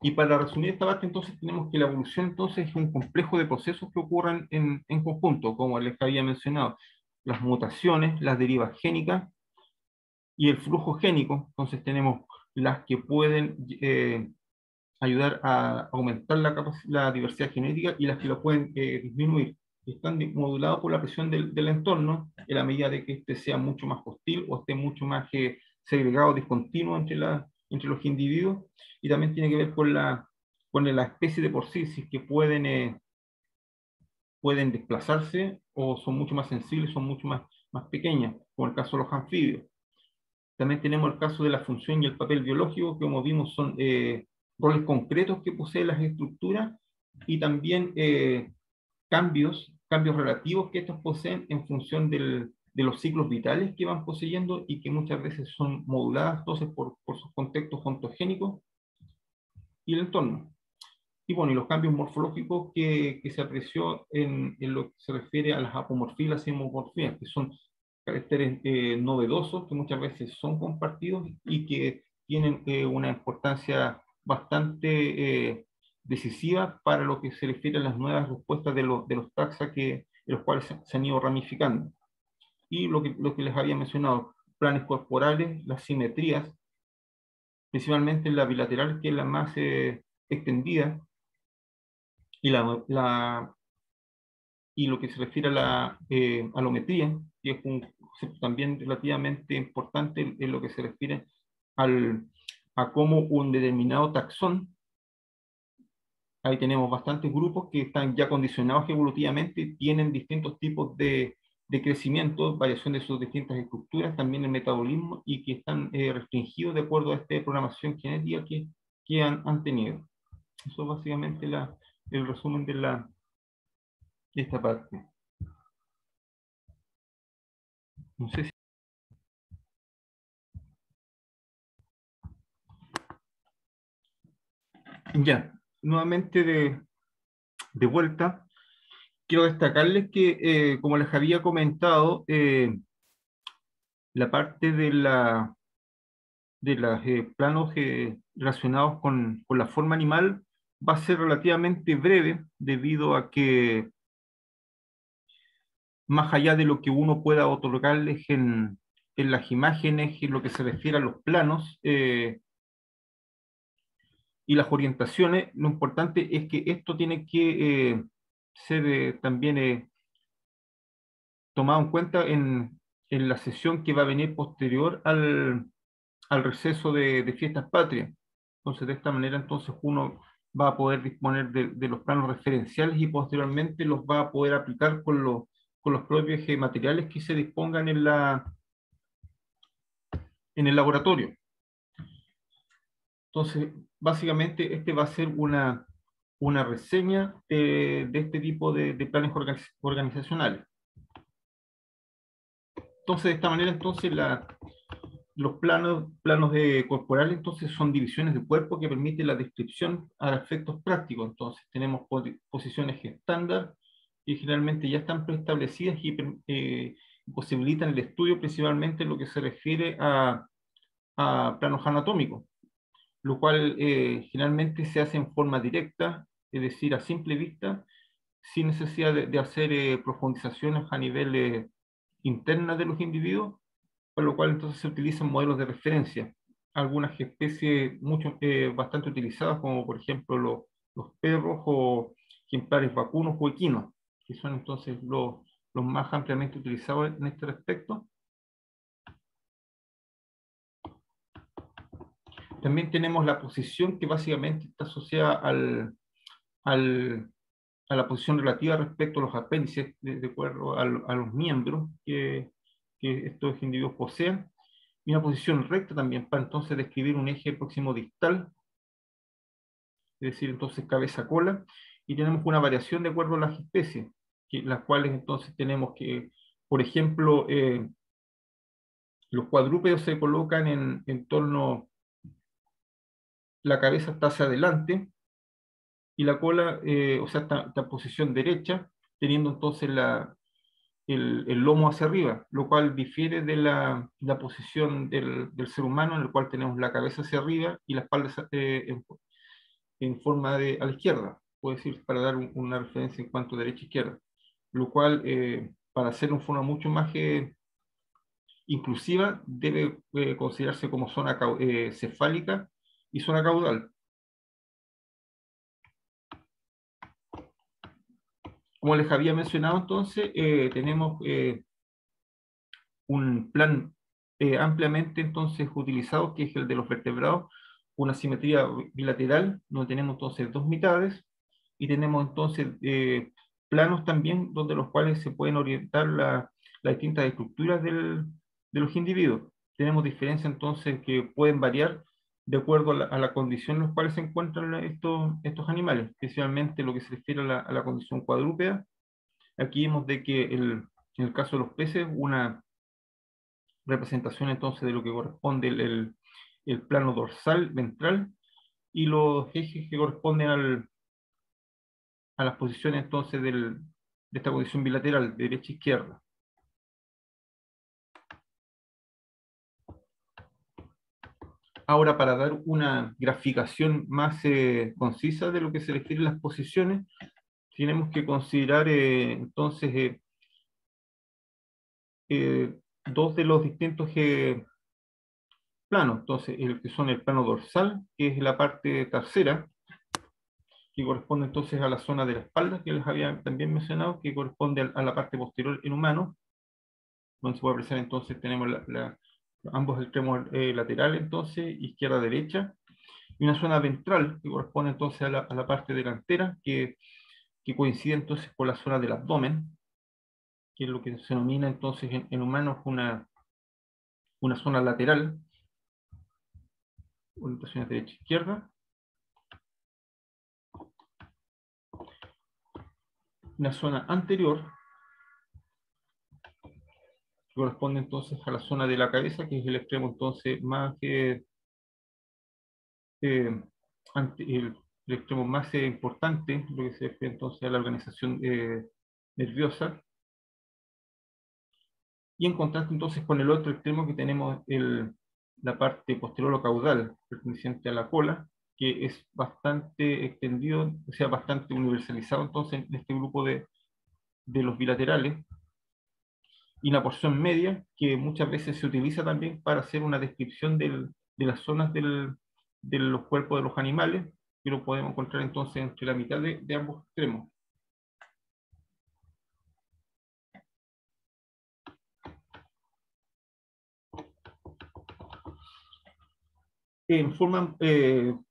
Y para resumir esta parte, entonces tenemos que la evolución entonces es un complejo de procesos que ocurren en conjunto, como les había mencionado, las mutaciones, las derivas génicas y el flujo génico. Entonces tenemos las que pueden ayudar a aumentar la diversidad genética y las que lo pueden disminuir. Están modulados por la presión del entorno en la medida de que este sea mucho más hostil o esté mucho más segregado, discontinuo entre los individuos, y también tiene que ver con la especie de por sí, si es que pueden desplazarse o son mucho más sensibles, son mucho más pequeñas, como el caso de los anfibios. También tenemos el caso de la función y el papel biológico, que como vimos son roles concretos que poseen las estructuras y también cambios relativos que estos poseen en función de los ciclos vitales que van poseyendo y que muchas veces son moduladas entonces por sus contextos ontogénicos y el entorno. Y bueno, y los cambios morfológicos que se apreció en lo que se refiere a las apomorfías y las simomorfías, que son caracteres novedosos que muchas veces son compartidos y que tienen una importancia bastante decisiva para lo que se refiere a las nuevas respuestas de los taxa de los cuales se han ido ramificando. Y lo que les había mencionado, planes corporales, las simetrías, principalmente la bilateral, que es la más extendida, y y lo que se refiere a la alometría, que es un concepto también relativamente importante en lo que se refiere a cómo un determinado taxón ahí tenemos bastantes grupos que están ya condicionados evolutivamente, tienen distintos tipos de crecimiento, variación de sus distintas estructuras, también el metabolismo, y que están restringidos de acuerdo a esta programación genética que han tenido. Eso es básicamente el resumen de esta parte. No sé si... Ya, nuevamente de vuelta, quiero destacarles que, como les había comentado, la parte de los planos relacionados con la forma animal va a ser relativamente breve, debido a que más allá de lo que uno pueda otorgarles en las imágenes, en lo que se refiere a los planos y las orientaciones, lo importante es que esto tiene que ser también tomado en cuenta en la sesión que va a venir posterior al receso de fiestas patrias. Entonces, de esta manera, entonces uno va a poder disponer de los planos referenciales y posteriormente los va a poder aplicar con los propios materiales que se dispongan en el laboratorio. Entonces, básicamente, este va a ser una reseña de este tipo de planes organizacionales. Entonces, de esta manera, entonces, los planos corporales, entonces, son divisiones de cuerpo que permiten la descripción a efectos prácticos. Entonces, tenemos posiciones estándar que generalmente ya están preestablecidas y posibilitan el estudio principalmente en lo que se refiere a planos anatómicos, lo cual generalmente se hace en forma directa, es decir, a simple vista, sin necesidad de hacer profundizaciones a nivel interna de los individuos, por lo cual entonces se utilizan modelos de referencia. Algunas especies bastante utilizadas, como por ejemplo los perros o ejemplares vacunos o equinos, que son entonces los más ampliamente utilizados en este respecto. También tenemos la posición, que básicamente está asociada a la posición relativa respecto a los apéndices, de acuerdo a los miembros que estos individuos poseen, y una posición recta también para entonces describir un eje próximo distal, es decir, entonces cabeza-cola, y tenemos una variación de acuerdo a las especies, las cuales entonces tenemos que, por ejemplo, los cuadrúpedos se colocan en torno, la cabeza está hacia adelante, y la cola, o sea, está en posición derecha, teniendo entonces el lomo hacia arriba, lo cual difiere de la posición del ser humano, en el cual tenemos la cabeza hacia arriba y la espalda en forma a la izquierda, puedo decir, para dar una referencia en cuanto a derecha e izquierda, lo cual, para hacer una forma mucho más inclusiva, debe considerarse como zona cefálica y zona caudal. Como les había mencionado, entonces, tenemos un plan ampliamente entonces utilizado, que es el de los vertebrados, una simetría bilateral, donde tenemos entonces dos mitades, y tenemos entonces planos también, donde los cuales se pueden orientar las distintas estructuras de los individuos. Tenemos diferencias entonces que pueden variar de acuerdo a la condición en la cual se encuentran estos animales, especialmente lo que se refiere a la condición cuadrúpeda. Aquí vemos de que en el caso de los peces, una representación entonces de lo que corresponde el plano dorsal, ventral, y los ejes que corresponden a las posiciones entonces de esta posición bilateral, derecha-izquierda. Ahora, para dar una graficación más concisa de lo que se refiere a las posiciones, tenemos que considerar entonces dos de los distintos planos. Entonces, el que son el plano dorsal, que es la parte trasera, que corresponde entonces a la zona de la espalda, que les había también mencionado, que corresponde a la parte posterior en humano, donde se puede apreciar entonces tenemos ambos extremos laterales, entonces, izquierda-derecha, y una zona ventral que corresponde entonces a la parte delantera, que coincide entonces con la zona del abdomen, que es lo que se denomina entonces en humanos una zona lateral, orientación derecha-izquierda, una zona anterior, que corresponde entonces a la zona de la cabeza, que es el extremo entonces más el extremo más importante, lo que se refiere entonces a la organización nerviosa, y en contraste entonces con el otro extremo que tenemos la parte posterior-caudal, perteneciente a la cola, que es bastante extendido, o sea, bastante universalizado entonces en este grupo de los bilaterales, y una porción media que muchas veces se utiliza también para hacer una descripción de las zonas de los cuerpos de los animales, que lo podemos encontrar entonces entre la mitad de ambos extremos. En forma, en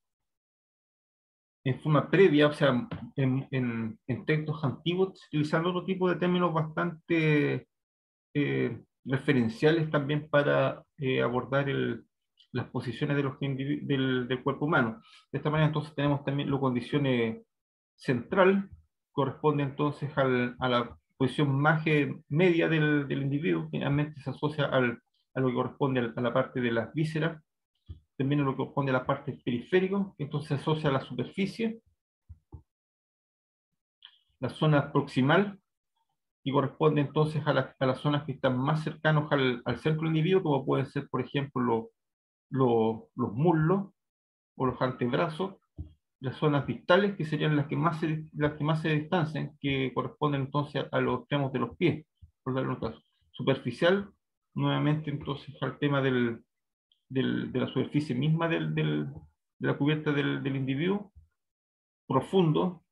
forma previa, o sea, en textos antiguos, utilizando otro tipo de términos bastante referenciales también para abordar las posiciones de del cuerpo humano. De esta manera entonces tenemos también la condición central, corresponde entonces a la posición más media del individuo, generalmente se asocia a lo que corresponde a la parte de las vísceras, también a lo que corresponde a la parte periférica, que entonces se asocia a la superficie, la zona proximal, y corresponde entonces a las zonas que están más cercanos al centro del individuo, como pueden ser, por ejemplo, los muslos o los antebrazos, las zonas distales, que serían las que más se distancian, que corresponden entonces a los extremos de los pies, por darle un caso. Superficial, nuevamente entonces al tema de la superficie misma de la cubierta del individuo. Profundo,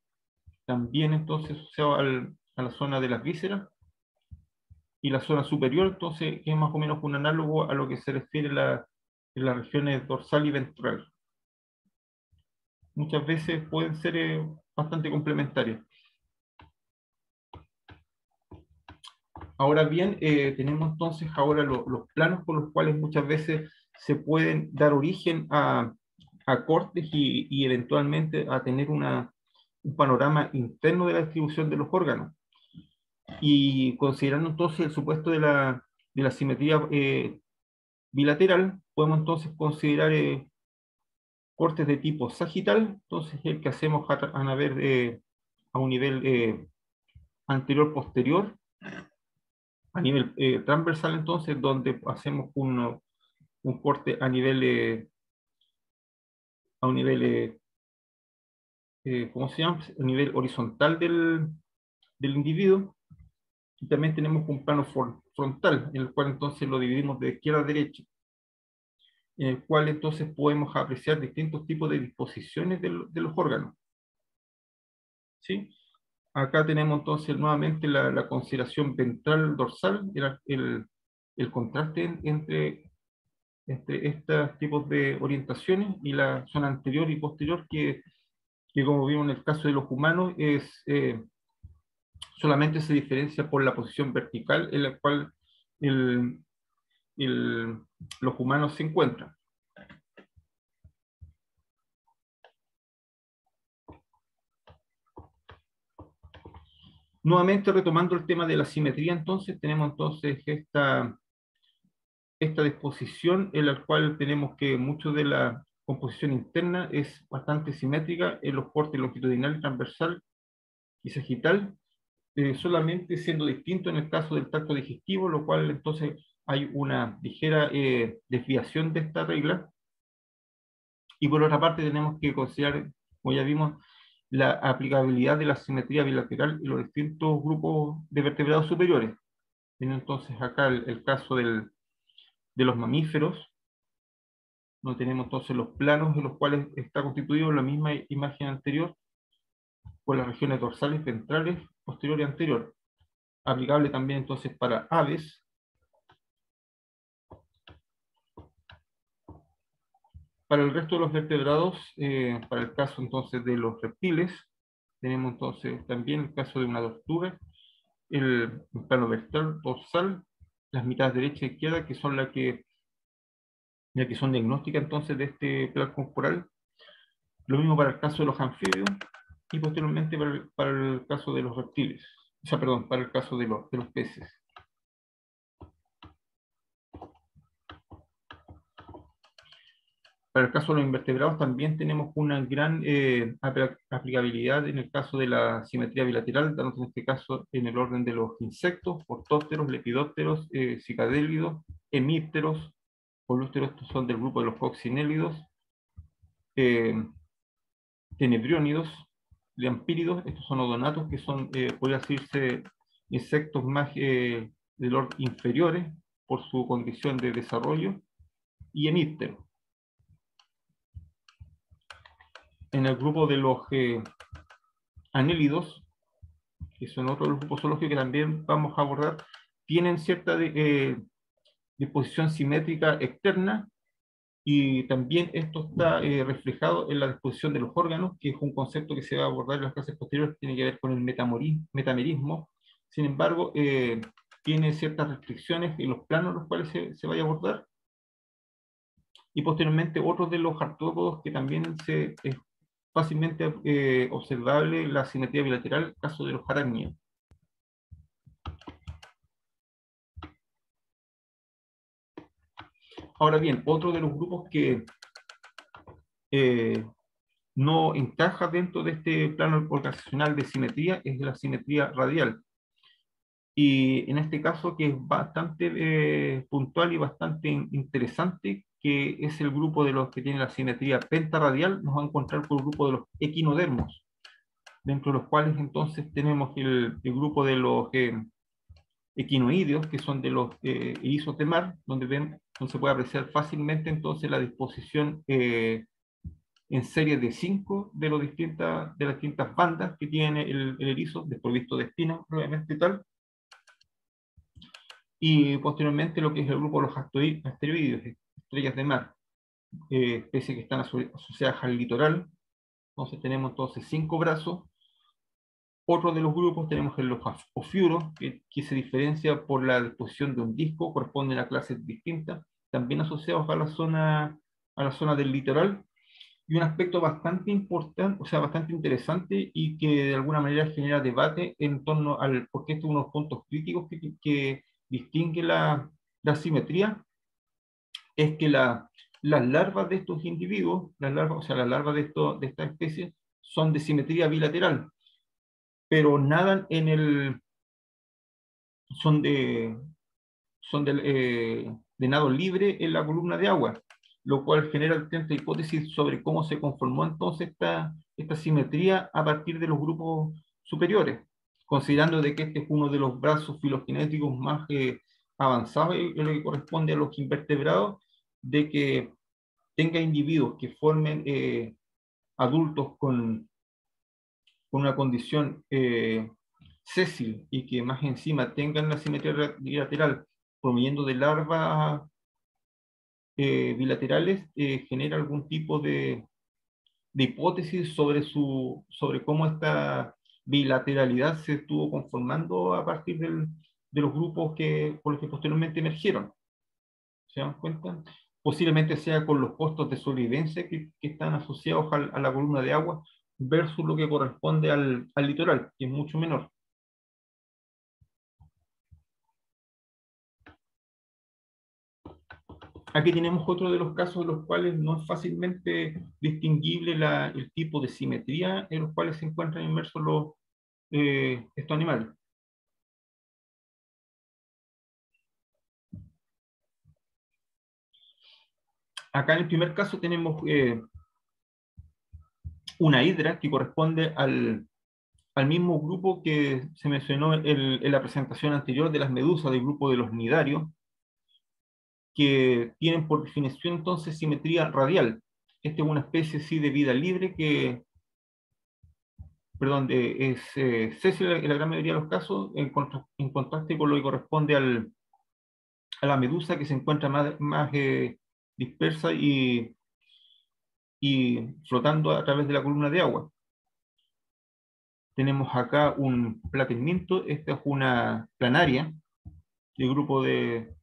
también entonces asociado a la zona de las vísceras, y la zona superior, entonces, que es más o menos un análogo a lo que se refiere en las regiones dorsal y ventral. Muchas veces pueden ser bastante complementarias. Ahora bien, tenemos entonces ahora los planos con los cuales muchas veces se pueden dar origen a cortes y eventualmente a tener un panorama interno de la distribución de los órganos. Y considerando entonces el supuesto de la simetría bilateral, podemos entonces considerar cortes de tipo sagital, entonces el que hacemos a un nivel anterior-posterior, a nivel transversal entonces, donde hacemos un corte a un nivel ¿cómo se llama? A nivel horizontal del individuo, y también tenemos un plano frontal, en el cual entonces lo dividimos de izquierda a derecha, en el cual entonces podemos apreciar distintos tipos de disposiciones de los órganos. ¿Sí? Acá tenemos entonces nuevamente la consideración ventral dorsal, el contraste entre estos tipos de orientaciones, y la zona anterior y posterior, que como vimos en el caso de los humanos, solamente se diferencia por la posición vertical en la cual el- el- los humanos se encuentran. Nuevamente retomando el tema de la simetría, entonces tenemos entonces esta disposición en la cual tenemos que mucho de la composición interna es bastante simétrica en los cortes longitudinal, transversal y sagital, solamente siendo distinto en el caso del tracto digestivo, lo cual entonces hay una ligera desviación de esta regla. Y por otra parte tenemos que considerar, como ya vimos, la aplicabilidad de la simetría bilateral en los distintos grupos de vertebrados superiores. Tiene entonces acá el caso de los mamíferos, donde tenemos entonces los planos en los cuales está constituido la misma imagen anterior, con las regiones dorsales, ventrales, posterior y anterior. Aplicable también entonces para aves, Para el resto de los vertebrados, para el caso entonces de los reptiles, tenemos entonces también el caso de una tortuga, el plano ventral, dorsal, las mitades derecha e izquierda, que son las que son diagnósticas entonces de este plano corporal. Lo mismo para el caso de los anfibios y posteriormente para el caso de los reptiles. O sea, perdón, para el caso de los peces. Para el caso de los invertebrados también tenemos una gran aplicabilidad en el caso de la simetría bilateral, dándonos en este caso en el orden de los insectos, ortópteros, lepidópteros, cicadélidos, hemípteros, polústeros, estos son del grupo de los coccinélidos, tenebriónidos, leampíridos, estos son odonatos, que son, podría decirse, insectos más del orden inferiores por su condición de desarrollo, y hemípteros. En el grupo de los anélidos, que son otro de los grupos zoológicos que también vamos a abordar, tienen cierta disposición simétrica externa, y también esto está reflejado en la disposición de los órganos, que es un concepto que se va a abordar en las clases posteriores, que tiene que ver con el metamerismo. Sin embargo, tiene ciertas restricciones en los planos en los cuales se vaya a abordar, y posteriormente otros de los artrópodos que también es fácilmente observable la simetría bilateral, caso de los arácnidos. Ahora bien, otro de los grupos que no encaja dentro de este plano organizacional de simetría es la simetría radial. Y en este caso, que es bastante puntual y bastante interesante, que es el grupo de los que tienen la simetría pentaradial, nos va a encontrar con el grupo de los equinodermos, dentro de los cuales entonces tenemos el grupo de los equinoideos, que son de los erizos de mar, donde se puede apreciar fácilmente entonces la disposición en serie de 5 de las distintas bandas que tiene el erizo, desprovisto de espinas, probablemente tal. Y posteriormente lo que es el grupo de los asteroides, estrellas de mar, especies que están asociadas al litoral. Entonces tenemos entonces 5 brazos. Otro de los grupos tenemos los ofiuros, que se diferencia por la disposición de un disco, corresponden a clases distintas, también asociados a la zona del litoral. Y un aspecto bastante importante, o sea, bastante interesante, y que de alguna manera genera debate en torno al, porque este es uno de los puntos críticos que distingue la simetría, es que las larvas de estos individuos, o sea, las larvas de esta especie, son de simetría bilateral, pero nadan son de nado libre en la columna de agua, lo cual genera cierta hipótesis sobre cómo se conformó entonces esta simetría a partir de los grupos superiores, considerando de que este es uno de los brazos filogenéticos más avanzados en lo que corresponde a los invertebrados, de que tenga individuos que formen adultos con una condición sésil, y que más encima tengan la simetría bilateral proveniendo de larvas bilaterales, genera algún tipo de hipótesis sobre cómo esta bilateralidad se estuvo conformando a partir de los grupos por los que posteriormente emergieron. ¿Se dan cuenta? Posiblemente sea con los costos de sobrevivencia que están asociados a la columna de agua versus lo que corresponde al litoral, que es mucho menor. Aquí tenemos otro de los casos en los cuales no es fácilmente distinguible el tipo de simetría en los cuales se encuentran inmersos estos animales. Acá en el primer caso tenemos una hidra que corresponde al mismo grupo que se mencionó en la presentación anterior de las medusas, del grupo de los nidarios, que tienen por definición entonces simetría radial. Esta es una especie sí de vida libre que, perdón, es sésil en la gran mayoría de los casos, en contraste con lo que corresponde a la medusa, que se encuentra más dispersa y y flotando a través de la columna de agua. Tenemos acá un platenminto, esta es una planaria del grupo de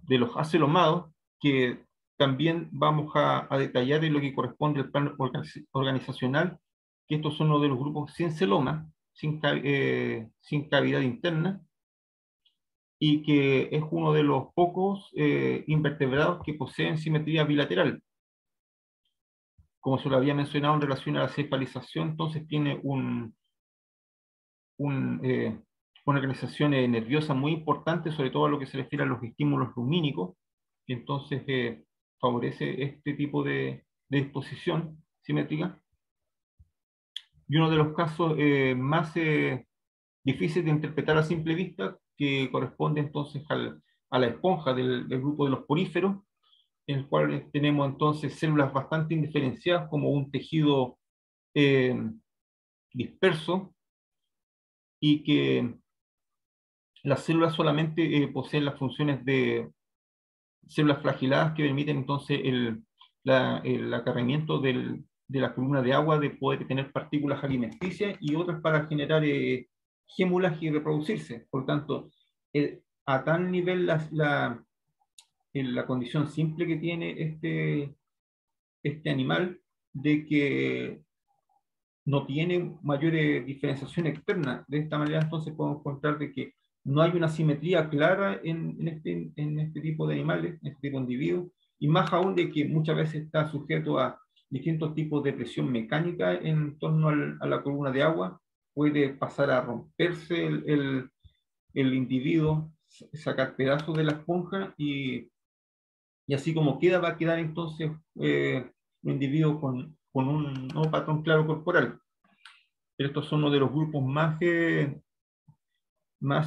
los acelomados, que también vamos a detallar en lo que corresponde al plan organizacional, que estos son uno de los grupos sin celoma, sin cavidad interna, y que es uno de los pocos invertebrados que poseen simetría bilateral. Como se lo había mencionado en relación a la cefalización, entonces tiene una organización nerviosa muy importante, sobre todo a lo que se refiere a los estímulos lumínicos, y entonces favorece este tipo de disposición simétrica. Y uno de los casos más difíciles de interpretar a simple vista, que corresponde entonces a la esponja del grupo de los poríferos, en el cual tenemos entonces células bastante indiferenciadas como un tejido disperso, y que las células solamente poseen las funciones de células flagiladas que permiten entonces el acarreamiento de la columna de agua, de poder tener partículas alimenticias, y otras para generar gémulas y reproducirse. Por tanto, a tal nivel la condición simple que tiene este animal, de que no tiene mayor diferenciación externa. De esta manera entonces podemos encontrar de que no hay una simetría clara en este tipo de animales, en este tipo de individuos, y más aún de que muchas veces está sujeto a distintos tipos de presión mecánica en torno a la columna de agua. Puede pasar a romperse el individuo, sacar pedazos de la esponja, y así como queda, va a quedar entonces un individuo con un no patrón claro corporal. Pero estos son uno de los grupos más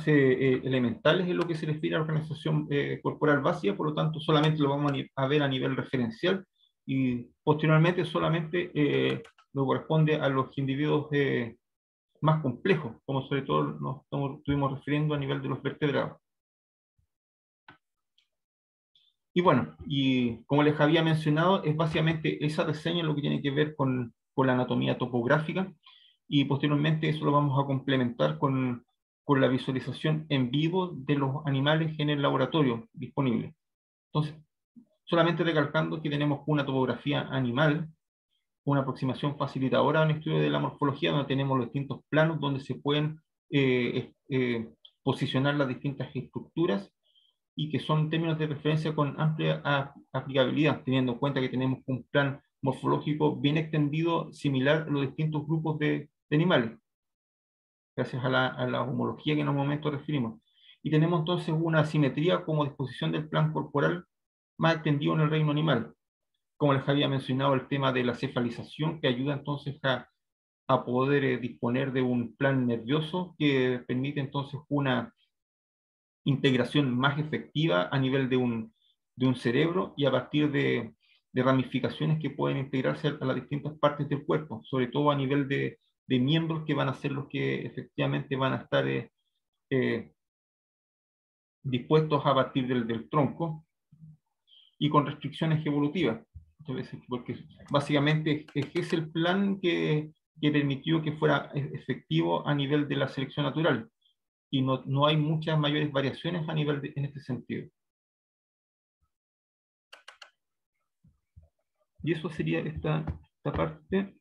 elementales en lo que se refiere a la organización corporal básica. Por lo tanto solamente lo vamos a ver a nivel referencial, y posteriormente solamente lo corresponde a los individuos más complejos, como sobre todo nos estuvimos refiriendo a nivel de los vertebrados. Y bueno, y como les había mencionado, es básicamente esa reseña lo que tiene que ver con la anatomía topográfica, y posteriormente eso lo vamos a complementar con la visualización en vivo de los animales en el laboratorio disponible. Entonces, solamente recalcando que tenemos una topografía animal, una aproximación facilitadora a un estudio de la morfología, donde tenemos los distintos planos donde se pueden posicionar las distintas estructuras, y que son términos de referencia con amplia aplicabilidad, teniendo en cuenta que tenemos un plan morfológico bien extendido, similar a los distintos grupos de animales, gracias a la homología que en un momento referimos. Y tenemos entonces una simetría como disposición del plan corporal más extendido en el reino animal. Como les había mencionado, el tema de la cefalización, que ayuda entonces a poder disponer de un plan nervioso que permite entonces una integración más efectiva a nivel de un cerebro, y a partir de ramificaciones que pueden integrarse a las distintas partes del cuerpo, sobre todo a nivel de miembros que van a ser los que efectivamente van a estar dispuestos a partir del tronco, y con restricciones evolutivas. Entonces, porque básicamente es el plan que permitió que fuera efectivo a nivel de la selección natural, y no hay muchas mayores variaciones a nivel en este sentido. Y eso sería esta parte.